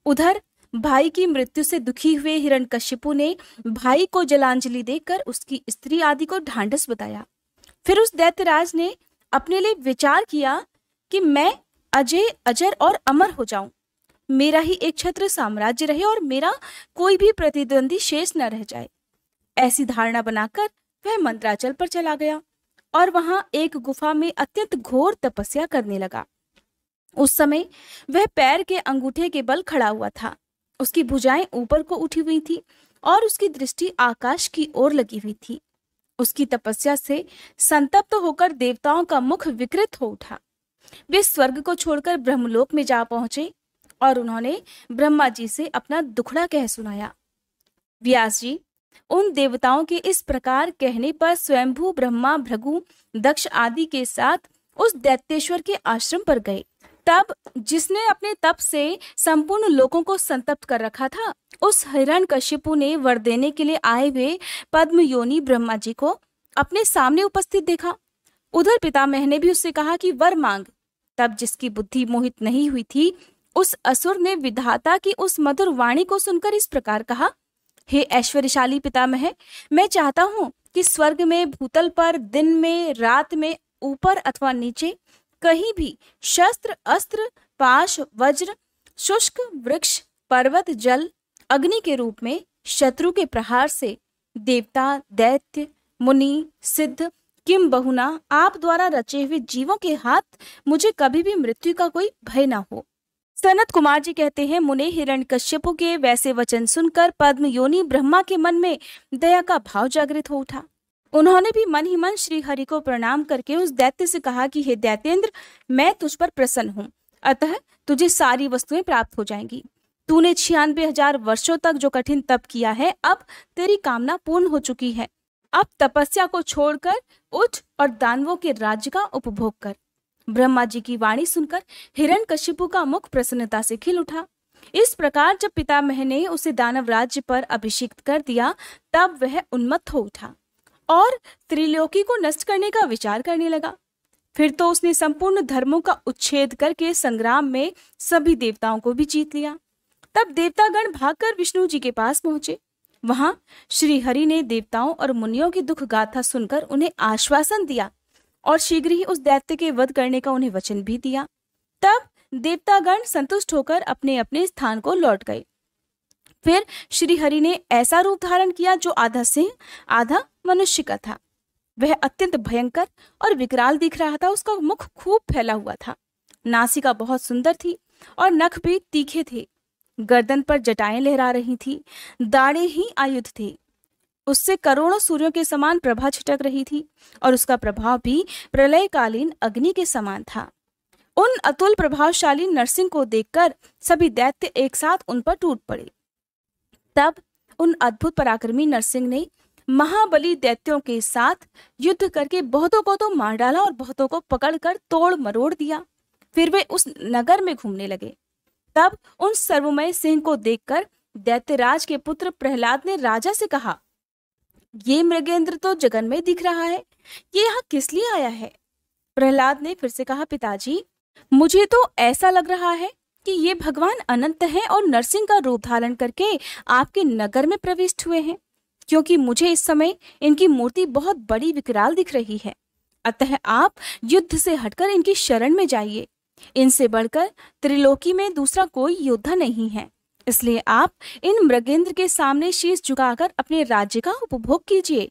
B: उधर भाई की मृत्यु से दुखी हुए हिरण्यकश्यपु ने भाई को जलांजलि देकर उसकी स्त्री आदि को ढांढस बताया। फिर उस दैत्यराज ने अपने लिए विचार किया कि मैं अजय, अजर और अमर हो जाऊं, मेरा ही एक छत्र साम्राज्य रहे और मेरा कोई भी प्रतिद्वंदी शेष न रह जाए। ऐसी धारणा बनाकर वह मंत्राचल पर चला गया और वहां एक गुफा में अत्यंत घोर तपस्या करने लगा। उस समय वह पैर के अंगूठे के बल खड़ा हुआ था। उसकी भुजाएं ऊपर को उठी हुई थी और उसकी दृष्टि आकाश की ओर लगी हुई थी। उसकी तपस्या से संतप्त होकर देवताओं का मुख विकृत हो उठा। वे स्वर्ग को छोड़कर ब्रह्मलोक में जा पहुंचे और उन्होंने ब्रह्मा जी से अपना दुखड़ा कह सुनाया। व्यास जी, उन देवताओं के इस प्रकार कहने पर स्वयंभू ब्रह्मा, भृगु, दक्ष आदि के साथ उस दैत्येश्वर के आश्रम पर गए। तब जिसने अपने तप से संपूर्ण लोगों को संतप्त कर रखा था, उस हिरण्यकश्यपु ने वर देने के लिए आए हुए पद्म योनि ब्रह्मा जी को अपने सामने उपस्थित देखा। उधर पितामह ने भी उससे कहा कि वर मांग। तब जिसकी बुद्धि मोहित नहीं हुई थी, उस असुर ने विधाता की उस मधुर वाणी को सुनकर इस प्रकार कहा, हे ऐश्वर्यशाली पितामह, मैं चाहता हूँ कि स्वर्ग में, भूतल पर, दिन में, रात में, ऊपर अथवा नीचे, कहीं भी शस्त्र, अस्त्र, पाश, वज्र, शुष्क वृक्ष, पर्वत, जल, अग्नि के रूप में शत्रु के प्रहार से देवता, दैत्य, मुनि, सिद्ध, किम बहुना आप द्वारा रचे हुए जीवों के हाथ मुझे कभी भी मृत्यु का कोई भय ना हो। सनत कुमार जी कहते हैं, मुने हिरण्यकश्यपु के वैसे वचन सुनकर पद्म योनि ब्रह्मा के मन में दया का भाव जागृत हो उठा। उन्होंने भी मन ही मन श्री हरि को प्रणाम करके उस दैत्य से कहा कि हे दैत्येंद्र, मैं तुझ पर प्रसन्न हूँ, अतः तुझे सारी वस्तुएं प्राप्त हो जाएंगी। तूने 96,000 वर्षों तक जो कठिन तप किया है, अब तेरी कामना पूर्ण हो चुकी है। अब तपस्या को छोड़कर उठ और दानवों के राज्य का उपभोग कर। ब्रह्मा जी की वाणी सुनकर हिरण्यकश्यपु का मुख प्रसन्नता से खिल उठा। इस प्रकार जब पितामह ने उसे दानव राज्य पर अभिषिक्त कर दिया, तब वह उन्मत्त हो उठा और त्रिलोकी को नष्ट करने का विचार करने लगा। फिर तो उसने संपूर्ण धर्मों का उच्छेद करके संग्राम में सभी देवताओं को भी जीत लिया। तब देवतागण भागकर विष्णु जी के पास पहुंचे। वहां श्री हरि ने देवताओं और मुनियों की दुख गाथा सुनकर उन्हें आश्वासन दिया और शीघ्र ही उस दैत्य के वध करने का उन्हें वचन भी दिया। तब देवतागण संतुष्ट होकर अपने अपने स्थान को लौट गए। फिर श्री हरि ने ऐसा रूप धारण किया जो आधा सिंह आधा मनुष्य का था। वह अत्यंत भयंकर और विकराल दिख रहा था। उसका मुख खूब फैला हुआ था, नासिका बहुत सुंदर थी और नख भी तीखे थे। गर्दन पर जटाएं लहरा रही थी, दाढ़े ही आयुध थे। उससे करोड़ों सूर्यों के समान प्रभा छिटक रही थी और उसका प्रभाव भी प्रलयकालीन अग्नि के समान था। उन अतुल प्रभावशाली नरसिंह को देखकर सभी दैत्य एक साथ उन पर टूट पड़े। तब उन अद्भुत पराक्रमी नरसिंह ने महाबली दैत्यों के साथ युद्ध करके बहुतों को तो मार डाला और बहुतों को पकड़कर तोड़ मरोड़ दिया। फिर वे उस नगर में घूमने लगे। तब उन सर्वमय सिंह को देखकर दैत्यराज के पुत्र प्रहलाद ने राजा से कहा, ये मृगेंद्र तो जगन्मय दिख रहा है, ये यहाँ किस लिए आया है? प्रहलाद ने फिर से कहा, पिताजी, मुझे तो ऐसा लग रहा है कि ये भगवान अनंत हैं और नरसिंह का रूप धारण करके आपके नगर में प्रविष्ट हुए हैं, क्योंकि मुझे इस समय इनकी मूर्ति बहुत बड़ी विकराल दिख रही है। अतः आप युद्ध से हटकर इनकी शरण में जाइए। इनसे बढ़कर त्रिलोकी में दूसरा कोई योद्धा नहीं है, इसलिए आप इन मृगेंद्र के सामने शीश झुकाकर अपने राज्य का उपभोग कीजिए।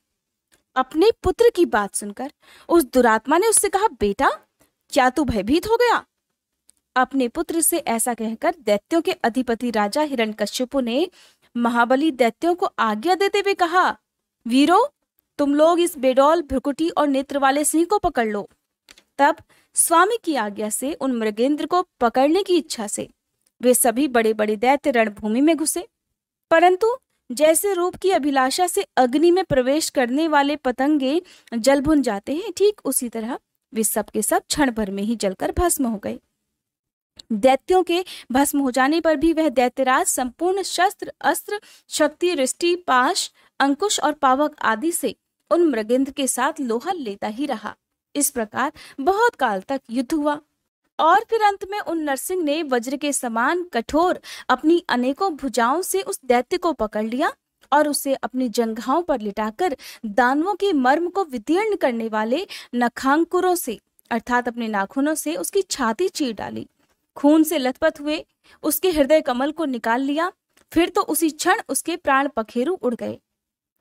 B: अपने पुत्र की बात सुनकर उस दुरात्मा ने उससे कहा, बेटा क्या तू भयभीत हो गया? अपने पुत्र से ऐसा कहकर दैत्यों के अधिपति राजा हिरण्यकश्यपु ने महाबली दैत्यों को आज्ञा देते हुए कहा, वीरो तुम लोग इस बेडौल भ्रुकुटी और नेत्र वाले सिंह को पकड़ लो। तब स्वामी की आज्ञा से उन मृगेंद्र को पकड़ने की इच्छा से वे सभी बड़े बड़े दैत्य रणभूमि में घुसे, परंतु जैसे रूप की अभिलाषा से अग्नि में प्रवेश करने वाले पतंगे जल भुन जाते हैं, ठीक उसी तरह वे सब के सब क्षण भर में ही जलकर भस्म हो गए। दैत्यों के भस्म हो जाने पर भी वह दैत्यराज संपूर्ण शस्त्र अस्त्र शक्ति रिष्टि पाश अंकुश और पावक आदि से उन मृगेंद्र के साथ लोहा लेता ही रहा। इस प्रकार बहुत काल तक युद्ध हुआ और फिर अंत में उन नरसिंह ने वज्र के समान कठोर अपनी अनेकों भुजाओं से उस दैत्य को पकड़ लिया और उसे अपनी जंघाओं पर लिटाकर दानवों के मर्म को विदीर्ण करने वाले नखांकुरों से अर्थात अपने नाखूनों से उसकी छाती चीर डाली। खून से लथपथ हुए उसके हृदय कमल को निकाल लिया। फिर तो उसी क्षण उसके प्राण पखेरु उड़ गए।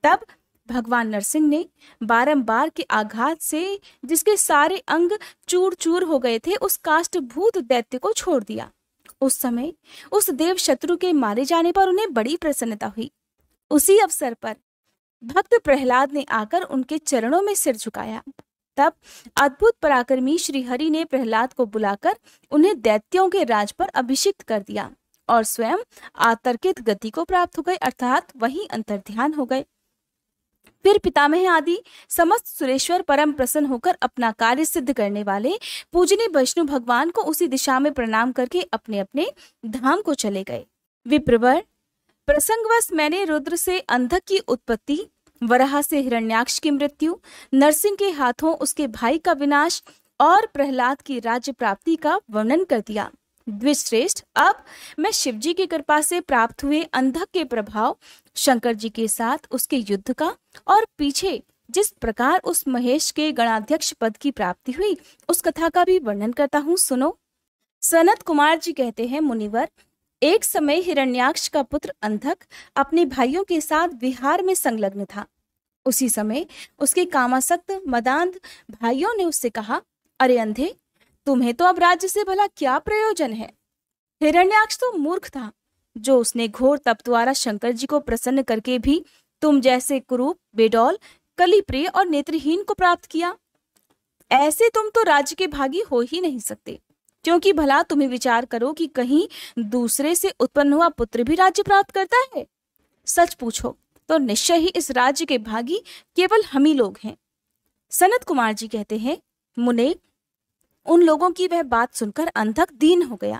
B: तब भगवान नरसिंह ने बारंबार के आघात से जिसके सारे अंग चूर चूर हो गए थे उस काष्ठभूत दैत्य को छोड़ दिया। उस समय उस देव शत्रु के मारे जाने पर उन्हें बड़ी प्रसन्नता हुई। उसी अवसर पर भक्त प्रहलाद ने आकर उनके चरणों में सिर झुकाया। तब अद्भुत पराक्रमी श्री हरि ने प्रहलाद को बुलाकर उन्हें दैत्यों के राज पर अभिषिक्त कर दिया और स्वयं आतर्कित गति को प्राप्त हो गए अर्थात वहीं अंतर्ध्यान हो गए। फिर पितामह आदि समस्त सुरेश्वर परम प्रसन्न होकर अपना कार्य सिद्ध करने वाले पूजनीय वैष्णु भगवान को उसी दिशा में प्रणाम करके अपने अपने धाम को चले गए। विप्रवर, प्रसंगवश मैंने रुद्र से अंधक की उत्पत्ति, वराह से हिरण्याक्ष की मृत्यु, नरसिंह के हाथों उसके भाई का विनाश और प्रहलाद की राज्य प्राप्ति का वर्णन कर दिया। द्विजश्रेष्ठ, अब मैं शिवजी की कृपा से प्राप्त हुए अंधक के प्रभाव, शंकर जी के साथ उसके युद्ध का और पीछे जिस प्रकार उस महेश के गणाध्यक्ष पद की प्राप्ति हुई उस कथा का भी वर्णन करता हूँ, सुनो। सनत कुमार जी कहते हैं, मुनिवर, एक समय हिरण्याक्ष का पुत्र अंधक अपने भाइयों के साथ विहार में संलग्न था। उसी समय उसके कामासक्त मदांध भाइयों ने उससे कहा, अरे अंधे, तुम्हें तो अब राज्य से भला क्या प्रयोजन है? हिरण्याक्ष तो मूर्ख था जो उसने घोर तप द्वारा शंकर जी को प्रसन्न करके भी तुम जैसे कुरूप, बेडौल, कलिप्रिय और नेत्रहीन को प्राप्त किया। ऐसे तुम तो राज्य के भागी हो ही नहीं सकते, क्योंकि भला तुम्हें विचार करो कि कहीं दूसरे से उत्पन्न हुआ पुत्र भी राज्य प्राप्त करता है? सच पूछो तो निश्चय ही इस राज्य के भागी केवल हम ही लोग हैं। सनत कुमार जी कहते हैं, मुने, उन लोगों की वह बात सुनकर अंधक दीन हो गया।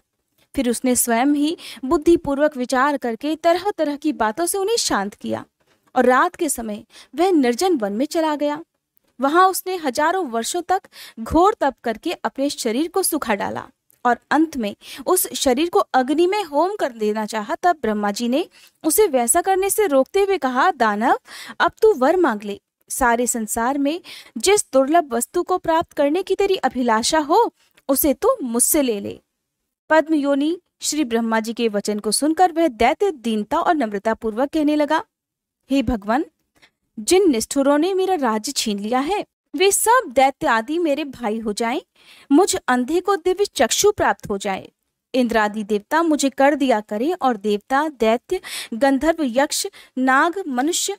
B: फिर उसने स्वयं ही बुद्धिपूर्वक विचार करके तरह तरह की बातों से उन्हें शांत किया और रात के समय वह निर्जन वन में चला गया। वहां उसने हजारों वर्षों तक घोर तप करके अपने शरीर को सुखा डाला और अंत में उस शरीर को अग्नि में होम कर देना चाहा। तब ब्रह्मा जी ने उसे वैसा करने से रोकते हुए कहा, दानव, अब तू वर मांग ले। सारे संसार में जिस दुर्लभ वस्तु को प्राप्त करने की तेरी अभिलाषा हो उसे तू मुझसे ले ले। पद्म योनि श्री ब्रह्मा जी के वचन को सुनकर वह दैत्य दीनता और नम्रता पूर्वक कहने लगा, हे भगवान, जिन निष्ठुरों ने मेरा राज्य छीन लिया है वे सब दैत्य आदि मेरे भाई हो जाएं, मुझ अंधे को दिव्य चक्षु प्राप्त हो जाए। इंद्रादि देवता मुझे कर दिया करें और देवता, दैत्य, गंधर्व, यक्ष, नाग, मनुष्य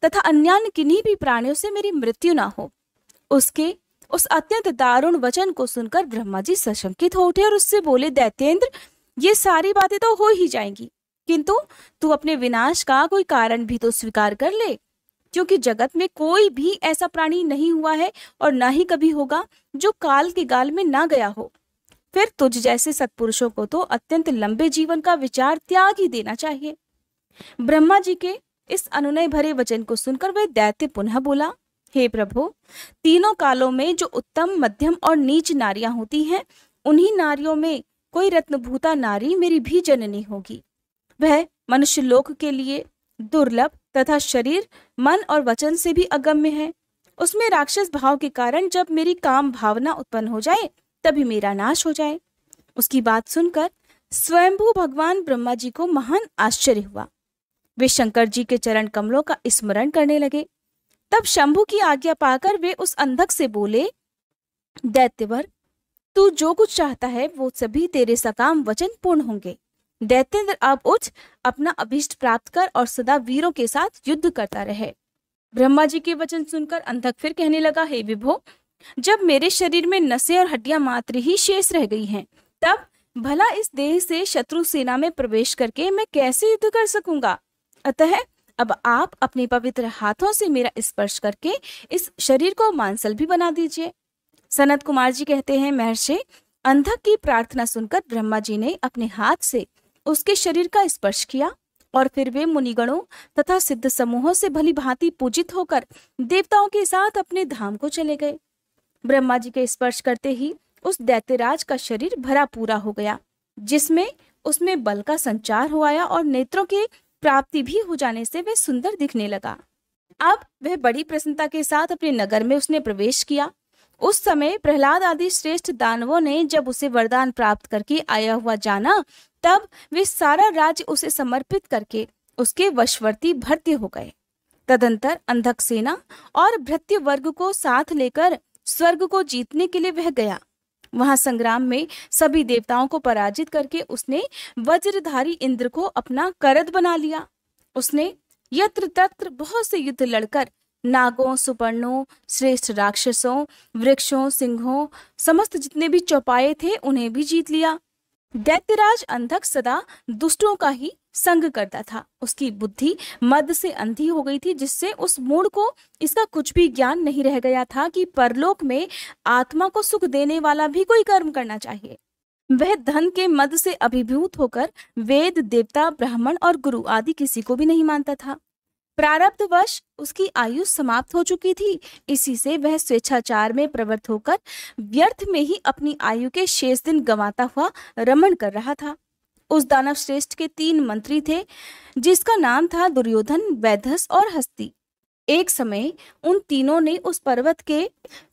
B: तथा अन्य किन्हीं भी प्राणियों से मेरी मृत्यु ना हो। उसके उस अत्यंत दारुण वचन को सुनकर ब्रह्मा जी सशंकित हो उठे और उससे बोले, दैत्येंद्र, ये सारी बातें तो हो ही जाएंगी, किंतु तू अपने विनाश का कोई कारण भी तो स्वीकार कर ले, क्योंकि जगत में कोई भी ऐसा प्राणी नहीं हुआ है और ना ही कभी होगा जो काल के गाल में ना गया हो। फिर तुझ जैसे सत्पुरुषों को तो अत्यंत लंबे जीवन का विचार त्याग ही देना चाहिए। ब्रह्मा जी के इस अनुनय भरे वचन को सुनकर वह दैत्य पुनः बोला, हे प्रभु, तीनों कालों में जो उत्तम, मध्यम और नीच नारियां होती हैं, उन्हीं नारियों में कोई रत्नभूता नारी मेरी भी जननी होगी। वह मनुष्य लोक के लिए दुर्लभ तथा शरीर, मन और वचन से भी अगम्य है। उसमें राक्षस भाव के कारण जब मेरी काम भावना उत्पन्न हो जाए तभी मेरा नाश हो जाए। उसकी बात सुनकर स्वयंभू भगवान ब्रह्मा जी को महान आश्चर्य हुआ। वे शंकर जी के चरण कमलों का स्मरण करने लगे। तब शंभु की आज्ञा पाकर वे उस अंधक से बोले, दैत्यवर, तू जो कुछ चाहता है वो सभी तेरे सकाम वचन पूर्ण होंगे। दैत्येंद्र अब उठ, अपना अभीष्ट प्राप्त कर और सदा वीरों के साथ युद्ध करता रहे। ब्रह्मा जी के वचन सुनकर अंधक फिर कहने लगा, हे विभो, जब मेरे शरीर में नसें और हड्डियां मात्र ही शेष रह गई हैं, तब भला इस देह से शत्रु सेना में प्रवेश करके मैं कैसे युद्ध कर सकूंगा। अतः अब आप अपने पवित्र हाथों से मेरा स्पर्श करके इस शरीर को मांसल भी बना दीजिए। सनत कुमार जी कहते हैं, महर्षि, अंधक की प्रार्थना सुनकर ब्रह्मा जी ने अपने हाथ से उसके शरीर का स्पर्श किया और फिर वे मुनिगणों तथा सिद्ध समूहों से भली भांति पूजित होकर देवताओं के साथ अपने धाम को चले गए। ब्रह्मा जी के स्पर्श करते ही उस दैत्यराज का शरीर भरा पूरा हो गया, जिसमें उसमें बल का संचार हो आया और नेत्रों की प्राप्ति भी हो जाने से वह सुंदर दिखने लगा। अब वह बड़ी प्रसन्नता के साथ अपने नगर में उसने प्रवेश किया। उस समय प्रहलाद आदि श्रेष्ठ दानवों ने जब उसे वरदान प्राप्त करके आया हुआ जाना, तब वे सारा राज्य उसे समर्पित करके उसके वशवर्ती भर्ती हो गए। तदंतर अंधक सेना और भृत्य वर्ग को साथ लेकर स्वर्ग को जीतने के लिए वह गया। वहां संग्राम में सभी देवताओं को पराजित करके उसने वज्रधारी इंद्र को अपना करद बना लिया। उसने यत्र तत्र बहुत से युद्ध लड़कर नागों, सुपर्णों, श्रेष्ठ राक्षसों, वृक्षों, सिंहों, समस्त जितने भी चौपाए थे उन्हें भी जीत लिया। दैत्यराज अंधक सदा दुष्टों का ही संग करता था। उसकी बुद्धि मद से अंधी हो गई थी, जिससे उस मूढ़ को इसका कुछ भी ज्ञान नहीं रह गया था कि परलोक में आत्मा को सुख देने वाला भी कोई कर्म करना चाहिए। वह धन के मद से अभिभूत होकर वेद, देवता, ब्राह्मण और गुरु आदि किसी को भी नहीं मानता था। प्रारब्धवश उसकी आयु समाप्त हो चुकी थी, इसी से वह स्वेच्छाचार में प्रवृत्त होकर व्यर्थ में ही अपनी आयु के शेष दिन गंवाता हुआ रमण कर रहा था। उस दानव श्रेष्ठ के 3 मंत्री थे, जिसका नाम था दुर्योधन, वैधस और हस्ती। एक समय उन तीनों ने उस पर्वत के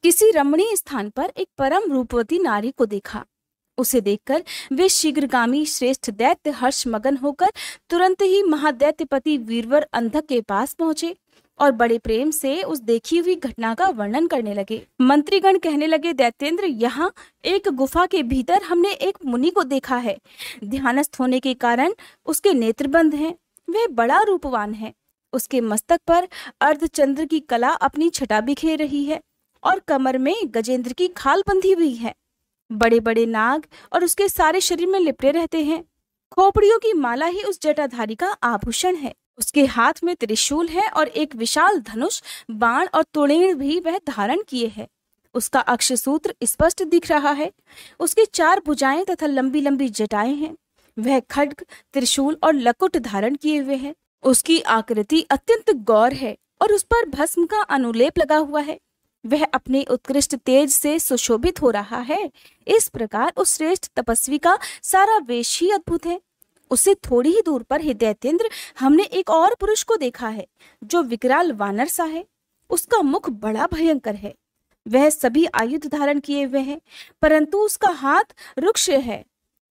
B: किसी रमणीय स्थान पर एक परम रूपवती नारी को देखा। उसे देखकर वे शीघ्रगामी श्रेष्ठ दैत्य हर्ष मगन होकर तुरंत ही महादैत्यपति वीरवर अंधक के पास पहुंचे और बड़े प्रेम से उस देखी हुई घटना का वर्णन करने लगे। मंत्रीगण कहने लगे, दैत्येंद्र, यहाँ एक गुफा के भीतर हमने एक मुनि को देखा है। ध्यानस्थ होने के कारण उसके नेत्र बंद हैं। वह बड़ा रूपवान है। उसके मस्तक पर अर्धचंद्र की कला अपनी छटा बिखेर रही है और कमर में गजेंद्र की खाल बंधी हुई है। बड़े बड़े नाग और उसके सारे शरीर में लिपटे रहते हैं। खोपड़ियों की माला ही उस जटाधारी का आभूषण है। उसके हाथ में त्रिशूल है और एक विशाल धनुष, बाण और तुणीर भी वह धारण किए है। उसका अक्षसूत्र स्पष्ट दिख रहा है। उसकी 4 भुजाएं तथा लंबी लंबी जटाएं हैं। वह खड्ग, त्रिशूल और लकुट धारण किए हुए है। उसकी आकृति अत्यंत गौर है और उस पर भस्म का अनुलेप लगा हुआ है। वह अपने उत्कृष्ट तेज से सुशोभित हो रहा है। इस प्रकार उस श्रेष्ठ तपस्वी का सारा वेश ही अद्भुत है। उससे थोड़ी ही दूर पर हे दैत्येंद्र, हमने एक और पुरुष को देखा है, जो विकराल वानर सा है। उसका मुख बड़ा भयंकर है। वह सभी आयुध धारण किए हुए है, परंतु उसका हाथ रुक्ष है।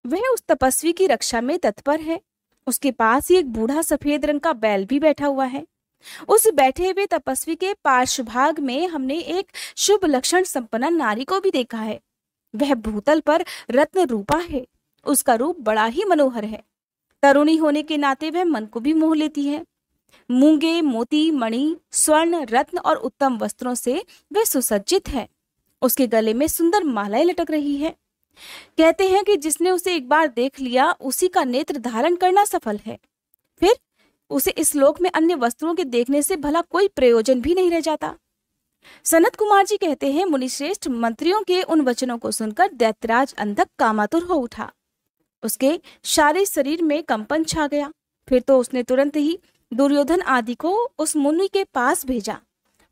B: वह उस तपस्वी की रक्षा में तत्पर है। उसके पास ही एक बूढ़ा सफेद रंग का बैल भी बैठा हुआ है। उस बैठे हुए तपस्वी के पार्श्वभाग में हमने एक शुभ लक्षण संपन्न नारी को भी देखा है। वह भूतल पर रत्न रूपा है। उसका रूप बड़ा ही मनोहर है। तरुणी होने के नाते वह मन को भी मोह लेती है। मूंगे, मोती, मणि, स्वर्ण, रत्न और उत्तम वस्त्रों से वह सुसज्जित है। उसके गले में सुंदर मालाएं लटक रही है। कहते हैं कि जिसने उसे एक बार देख लिया, उसी का नेत्र धारण करना सफल है। फिर उसे इस लोक में अन्य वस्तुओं के देखने से भला कोई प्रयोजन भी नहीं रह जाता। सनत कुमार जी कहते हैं, मुनिश्रेष्ठ, मंत्रियों के उन वचनों को सुनकर दैत्यराज अंधक कामातुर हो उठा। उसके सारे शरीर में कंपन छा गया। फिर तो उसने तुरंत ही दुर्योधन आदि को उस मुनि के पास भेजा।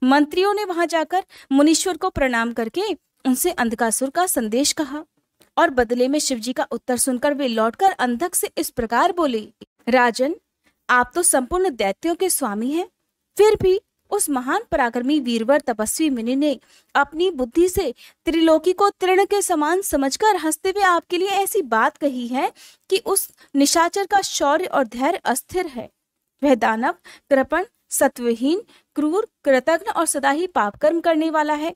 B: मंत्रियों ने वहां जाकर मुनीश्वर को प्रणाम करके उनसे अंधकासुर का संदेश कहा और बदले में शिवजी का उत्तर सुनकर वे लौटकर अंधक से इस प्रकार बोले, राजन, आप तो संपूर्ण दैत्यों के स्वामी हैं, फिर भी उस महान पराक्रमी वीरवर तपस्वी मुनि ने अपनी बुद्धि से त्रिलोकी को तृण के समान समझकर हंसते हुए आपके लिए ऐसी बात कही है कि उस निशाचर का शौर्य और धैर्य अस्थिर है। वह दानव, कृपण, सत्वहीन, क्रूर, कृतघ्न और सदा ही पाप कर्म करने वाला है।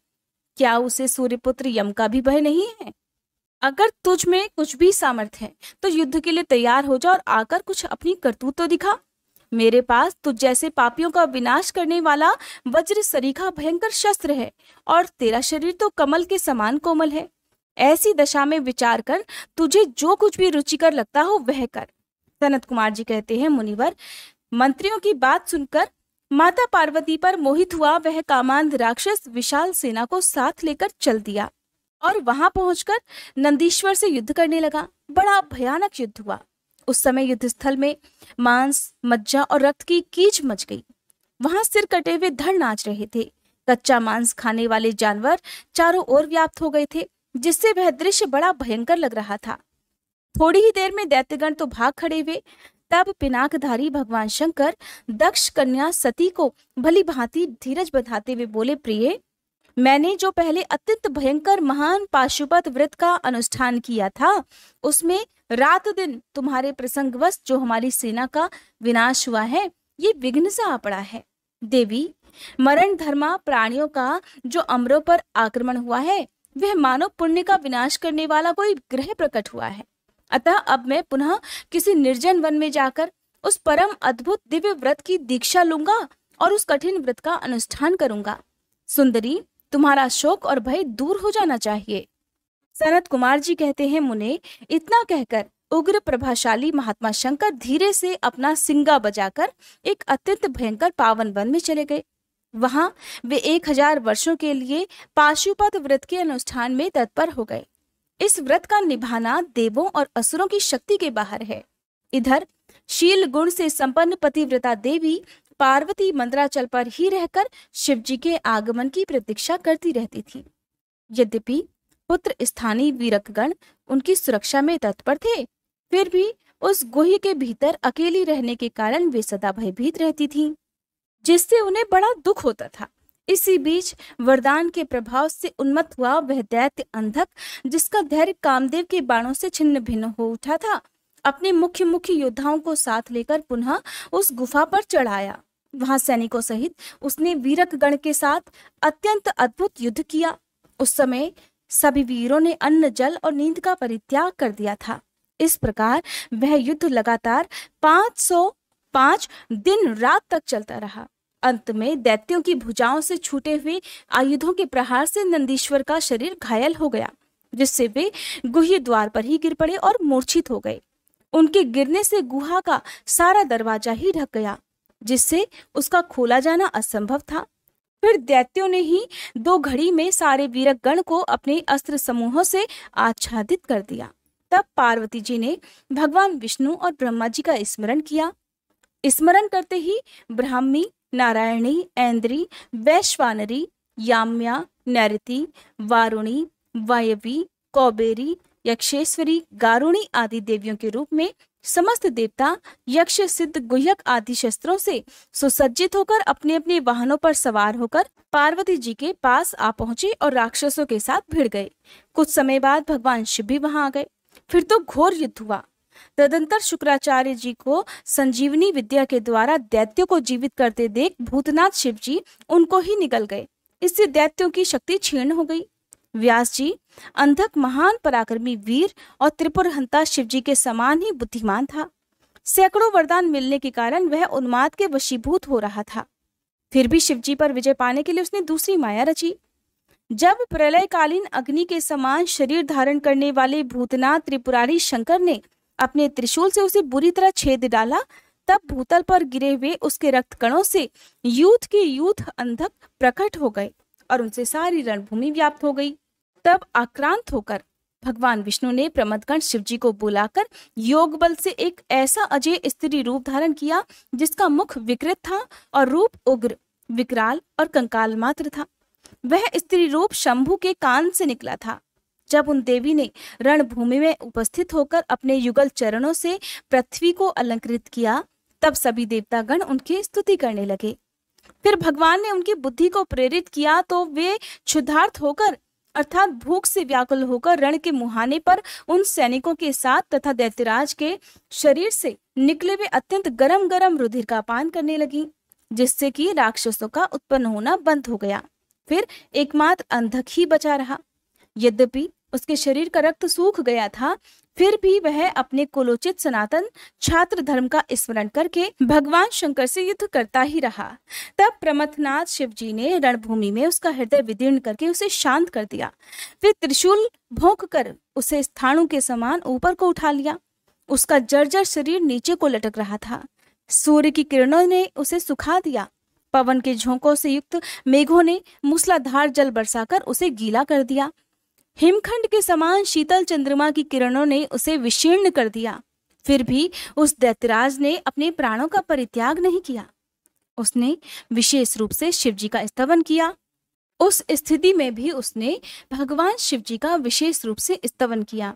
B: क्या उसे सूर्यपुत्र यम का भी भय नहीं है? अगर तुझ में कुछ भी सामर्थ्य है तो युद्ध के लिए तैयार हो जा और आकर कुछ अपनी करतूत तो दिखा। मेरे पास तुझ जैसे पापियों का विनाश करने वाला वज्र सरीखा भयंकर शस्त्र है और तेरा शरीर तो कमल के समान कोमल है। ऐसी दशा में विचार कर, तुझे जो कुछ भी रुचिकर लगता हो वह कर। सनत कुमार जी कहते हैं, मुनिवर, मंत्रियों की बात सुनकर माता पार्वती पर मोहित हुआ वह कामांध राक्षस विशाल सेना को साथ लेकर चल दिया और वहां पहुंचकर नंदीश्वर से युद्ध करने लगा। बड़ा भयानक युद्ध हुआ। उस समय युद्ध स्थल में मांस, मज्जा और रक्त की कीच मच गई। वहां सिर कटे हुए धड़ नाच रहे थे। कच्चा मांस खाने वाले जानवर चारों ओर व्याप्त हो गए थे, जिससे वह दृश्य बड़ा भयंकर लग रहा था। थोड़ी ही देर में दैत्यगण तो भाग खड़े हुए। तब पिनाकधारी भगवान शंकर दक्ष कन्या सती को भली भांति धीरज बंधाते हुए बोले, प्रिय, मैंने जो पहले अत्यंत भयंकर महान पाशुपत व्रत का अनुष्ठान किया था, उसमें रात दिन तुम्हारे प्रसंगवश जो हमारी सेना का विनाश हुआ है, ये विघ्न सा आ पड़ा है। देवी, मरण धर्मा प्राणियों का जो अमरों पर आक्रमण हुआ है, वह मानव पुण्य का विनाश करने वाला कोई ग्रह प्रकट हुआ है। अतः अब मैं पुनः किसी निर्जन वन में जाकर उस परम अद्भुत दिव्य व्रत की दीक्षा लूंगा और उस कठिन व्रत का अनुष्ठान करूंगा। सुंदरी, तुम्हारा शोक और भय दूर हो जाना चाहिए। सनत कुमार जी कहते हैं, मुने, इतना कहकर उग्र प्रभाशाली महात्मा शंकर धीरे से अपना सिंगा बजाकर एक अत्यंत भयंकर पावन वन में चले गए। वहां वे 1000 वर्षों के लिए पाशुपत व्रत के अनुष्ठान में तत्पर हो गए। इस व्रत का निभाना देवों और असुरों की शक्ति के बाहर है। इधर शील गुण से संपन्न पतिव्रता देवी पार्वती मंदराचल पर ही रहकर शिवजी के आगमन की प्रतीक्षा करती रहती थी। यद्यपि पुत्र स्थानीय वीरकगण उनकी सुरक्षा में तत्पर थे, फिर भी उस गुह्य के भीतर अकेली रहने के कारण वे सदा भयभीत रहती थीं, जिससे उन्हें बड़ा दुख होता था। इसी बीच वरदान के प्रभाव से उन्मत्त हुआ वह दैत्य अंधक, जिसका धैर्य कामदेव के बाणों से छिन्न भिन्न हो उठा था, अपने मुख्य योद्धाओं को साथ लेकर पुनः उस गुफा पर चढ़ाया। वहां सैनिकों सहित उसने वीरक गण के साथ अत्यंत अद्भुत युद्ध किया। उस समय सभी वीरों ने अन्न, जल और नींद का परित्याग कर दिया था। इस प्रकार वह युद्ध लगातार 505 दिन रात तक चलता रहा। अंत में दैत्यों की भुजाओं से छूटे हुए आयुधों के प्रहार से नंदीश्वर का शरीर घायल हो गया, जिससे वे गुह्य द्वार पर ही गिर पड़े और मूर्छित हो गए। उनके गिरने से गुहा का सारा दरवाजा ही ढक गया, जिससे उसका खोला जाना असंभव था। फिर दैत्यों ने ही 2 घड़ी में सारे वीरक गण को अपने अस्त्र समूहों से आच्छादित कर दिया। तब पार्वती जी ने भगवान विष्णु और ब्रह्मा जी का स्मरण किया। स्मरण करते ही ब्राह्मी, नारायणी, ऐन्द्री, वैश्वानरी, याम्या, नैऋति, वारुणी, वायवी, कौबेरी, यक्षेश्वरी, गारुणी आदि देवियों के रूप में समस्त देवता यक्ष, सिद्ध, गुह्यक आदि शस्त्रों से सुसज्जित होकर अपने अपने वाहनों पर सवार होकर पार्वती जी के पास आ पहुंचे और राक्षसों के साथ भिड़ गए। कुछ समय बाद भगवान शिव भी वहां आ गए। फिर तो घोर युद्ध हुआ। तदंतर शुक्राचार्य जी को संजीवनी विद्या के द्वारा दैत्यों को जीवित करते देख भूतनाथ शिव जी उनको ही निकल गए। इससे दैत्यों की शक्ति क्षीण हो गई। व्यास जी अंधक महान पराक्रमी वीर और त्रिपुरहंता शिव जी के समान ही बुद्धिमान था। सैकड़ों वरदान मिलने के कारण वह उन्माद के वशीभूत हो रहा था। फिर भी शिव जी पर विजय पाने के लिए उसने दूसरी माया रची। जब प्रलयकालीन अग्नि के समान शरीर धारण करने वाले भूतनाथ त्रिपुरारी शंकर ने अपने त्रिशूल से उसे बुरी तरह छेद डाला, तब भूतल पर गिरे हुए उसके रक्त कणों से यूथ के यूथ अंधक प्रकट हो गए और उनसे सारी रणभूमि व्याप्त हो गई। तब आक्रांत होकर भगवान विष्णु ने प्रमदगण शिवजी को बुलाकर योग बल से एक ऐसा अजय स्त्री रूप धारण किया, जिसका मुख विकृत था और रूप उग्र, विकराल और कंकाल मात्र था। वह स्त्री रूप शंभु के कान से निकला था। जब उन देवी ने रणभूमि में उपस्थित होकर अपने युगल चरणों से पृथ्वी को अलंकृत किया, तब सभी देवतागण उनकी स्तुति करने लगे। फिर भगवान ने उनकी बुद्धि को प्रेरित किया तो वे क्षुधार्त होकर अर्थात भूख से व्याकुल होकर रण के मुहाने पर उन सैनिकों के साथ तथा दैत्यराज के शरीर से निकले हुए अत्यंत गरम गरम रुधिर का पान करने लगी। जिससे कि राक्षसों का उत्पन्न होना बंद हो गया। फिर एकमात्र अंधक ही बचा रहा। यद्यपि उसके शरीर का रक्त सूख गया था, फिर भी वह अपने कुलोचित सनातन छात्र धर्म का स्मरण करके भगवान शंकर से युद्ध करता ही रहा। तब प्रमथनाथ शिव जी ने रणभूमि में उसका हृदय विदीर्ण करके उसे शांत कर दिया। फिर त्रिशूल भोंक कर उसे स्थाणु के समान ऊपर को उठा लिया। उसका जर्जर शरीर नीचे को लटक रहा था। सूर्य की किरणों ने उसे सुखा दिया। पवन के झोंकों से युक्त मेघों ने मूसलाधार जल बरसाकर उसे गीला कर दिया। हिमखंड के समान शीतल चंद्रमा की किरणों ने उसे विशीर्ण कर दिया। फिर भी उस दैत्यराज ने अपने प्राणों का परित्याग नहीं किया। उसने विशेष रूप से शिव जी का स्तवन किया। उस स्थिति में भी उसने भगवान शिव जी का विशेष रूप से स्तवन किया।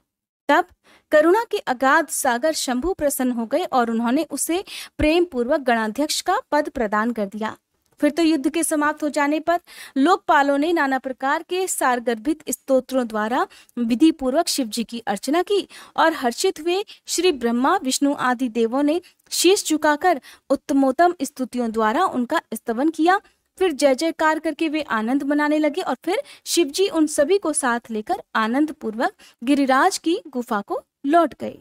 B: तब करुणा के अगाध सागर शंभु प्रसन्न हो गए और उन्होंने उसे प्रेम पूर्वक गणाध्यक्ष का पद प्रदान कर दिया। फिर तो युद्ध के समाप्त हो जाने पर लोकपालों ने नाना प्रकार के सारगर्भित स्तोत्रों द्वारा विधि पूर्वक शिव जी की अर्चना की और हर्षित हुए श्री ब्रह्मा विष्णु आदि देवों ने शीश झुकाकर उत्तमोत्तम स्तुतियों द्वारा उनका स्तवन किया। फिर जय जयकार करके वे आनंद मनाने लगे और फिर शिव जी उन सभी को साथ लेकर आनंद पूर्वक गिरिराज की गुफा को लौट गए।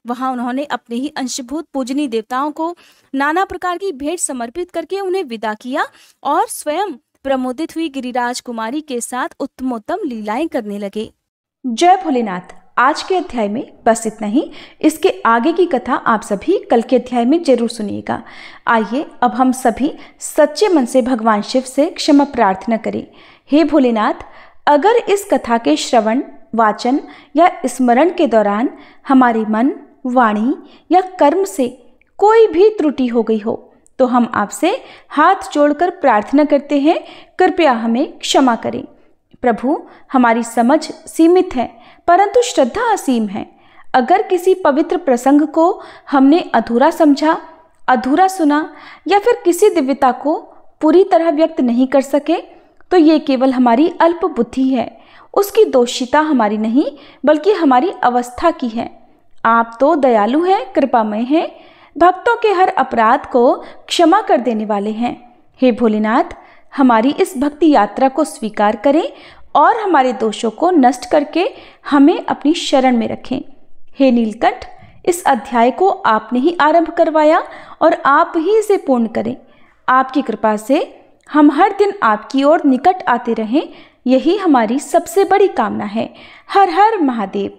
B: वहां उन्होंने अपने ही अंशभूत पूजनीय देवताओं को नाना प्रकार की भेंट समर्पित करके उन्हें विदा किया और स्वयं प्रमोदित हुई गिरिराज कुमारी के साथ उत्तमोत्तम लीलाएं करने लगे।
A: जय भोलेनाथ। आज के अध्याय में बस इतना ही। इसके आगे की कथा आप सभी कल के अध्याय में जरूर सुनिएगा। आइए अब हम सभी सच्चे मन से भगवान शिव से क्षमा प्रार्थना करें। हे भोलेनाथ, अगर इस कथा के श्रवण, वाचन या स्मरण के दौरान हमारे मन, वाणी या कर्म से कोई भी त्रुटि हो गई हो तो हम आपसे हाथ जोड़कर प्रार्थना करते हैं, कृपया हमें क्षमा करें। प्रभु, हमारी समझ सीमित है परंतु श्रद्धा असीम है। अगर किसी पवित्र प्रसंग को हमने अधूरा समझा, अधूरा सुना या फिर किसी दिव्यता को पूरी तरह व्यक्त नहीं कर सके तो ये केवल हमारी अल्प बुद्धि है। उसकी दोषिता हमारी नहीं बल्कि हमारी अवस्था की है। आप तो दयालु हैं, कृपामय हैं, भक्तों के हर अपराध को क्षमा कर देने वाले हैं। हे भोलेनाथ, हमारी इस भक्ति यात्रा को स्वीकार करें और हमारे दोषों को नष्ट करके हमें अपनी शरण में रखें। हे नीलकंठ, इस अध्याय को आपने ही आरंभ करवाया और आप ही इसे पूर्ण करें। आपकी कृपा से हम हर दिन आपकी ओर निकट आते रहें, यही हमारी सबसे बड़ी कामना है। हर हर महादेव।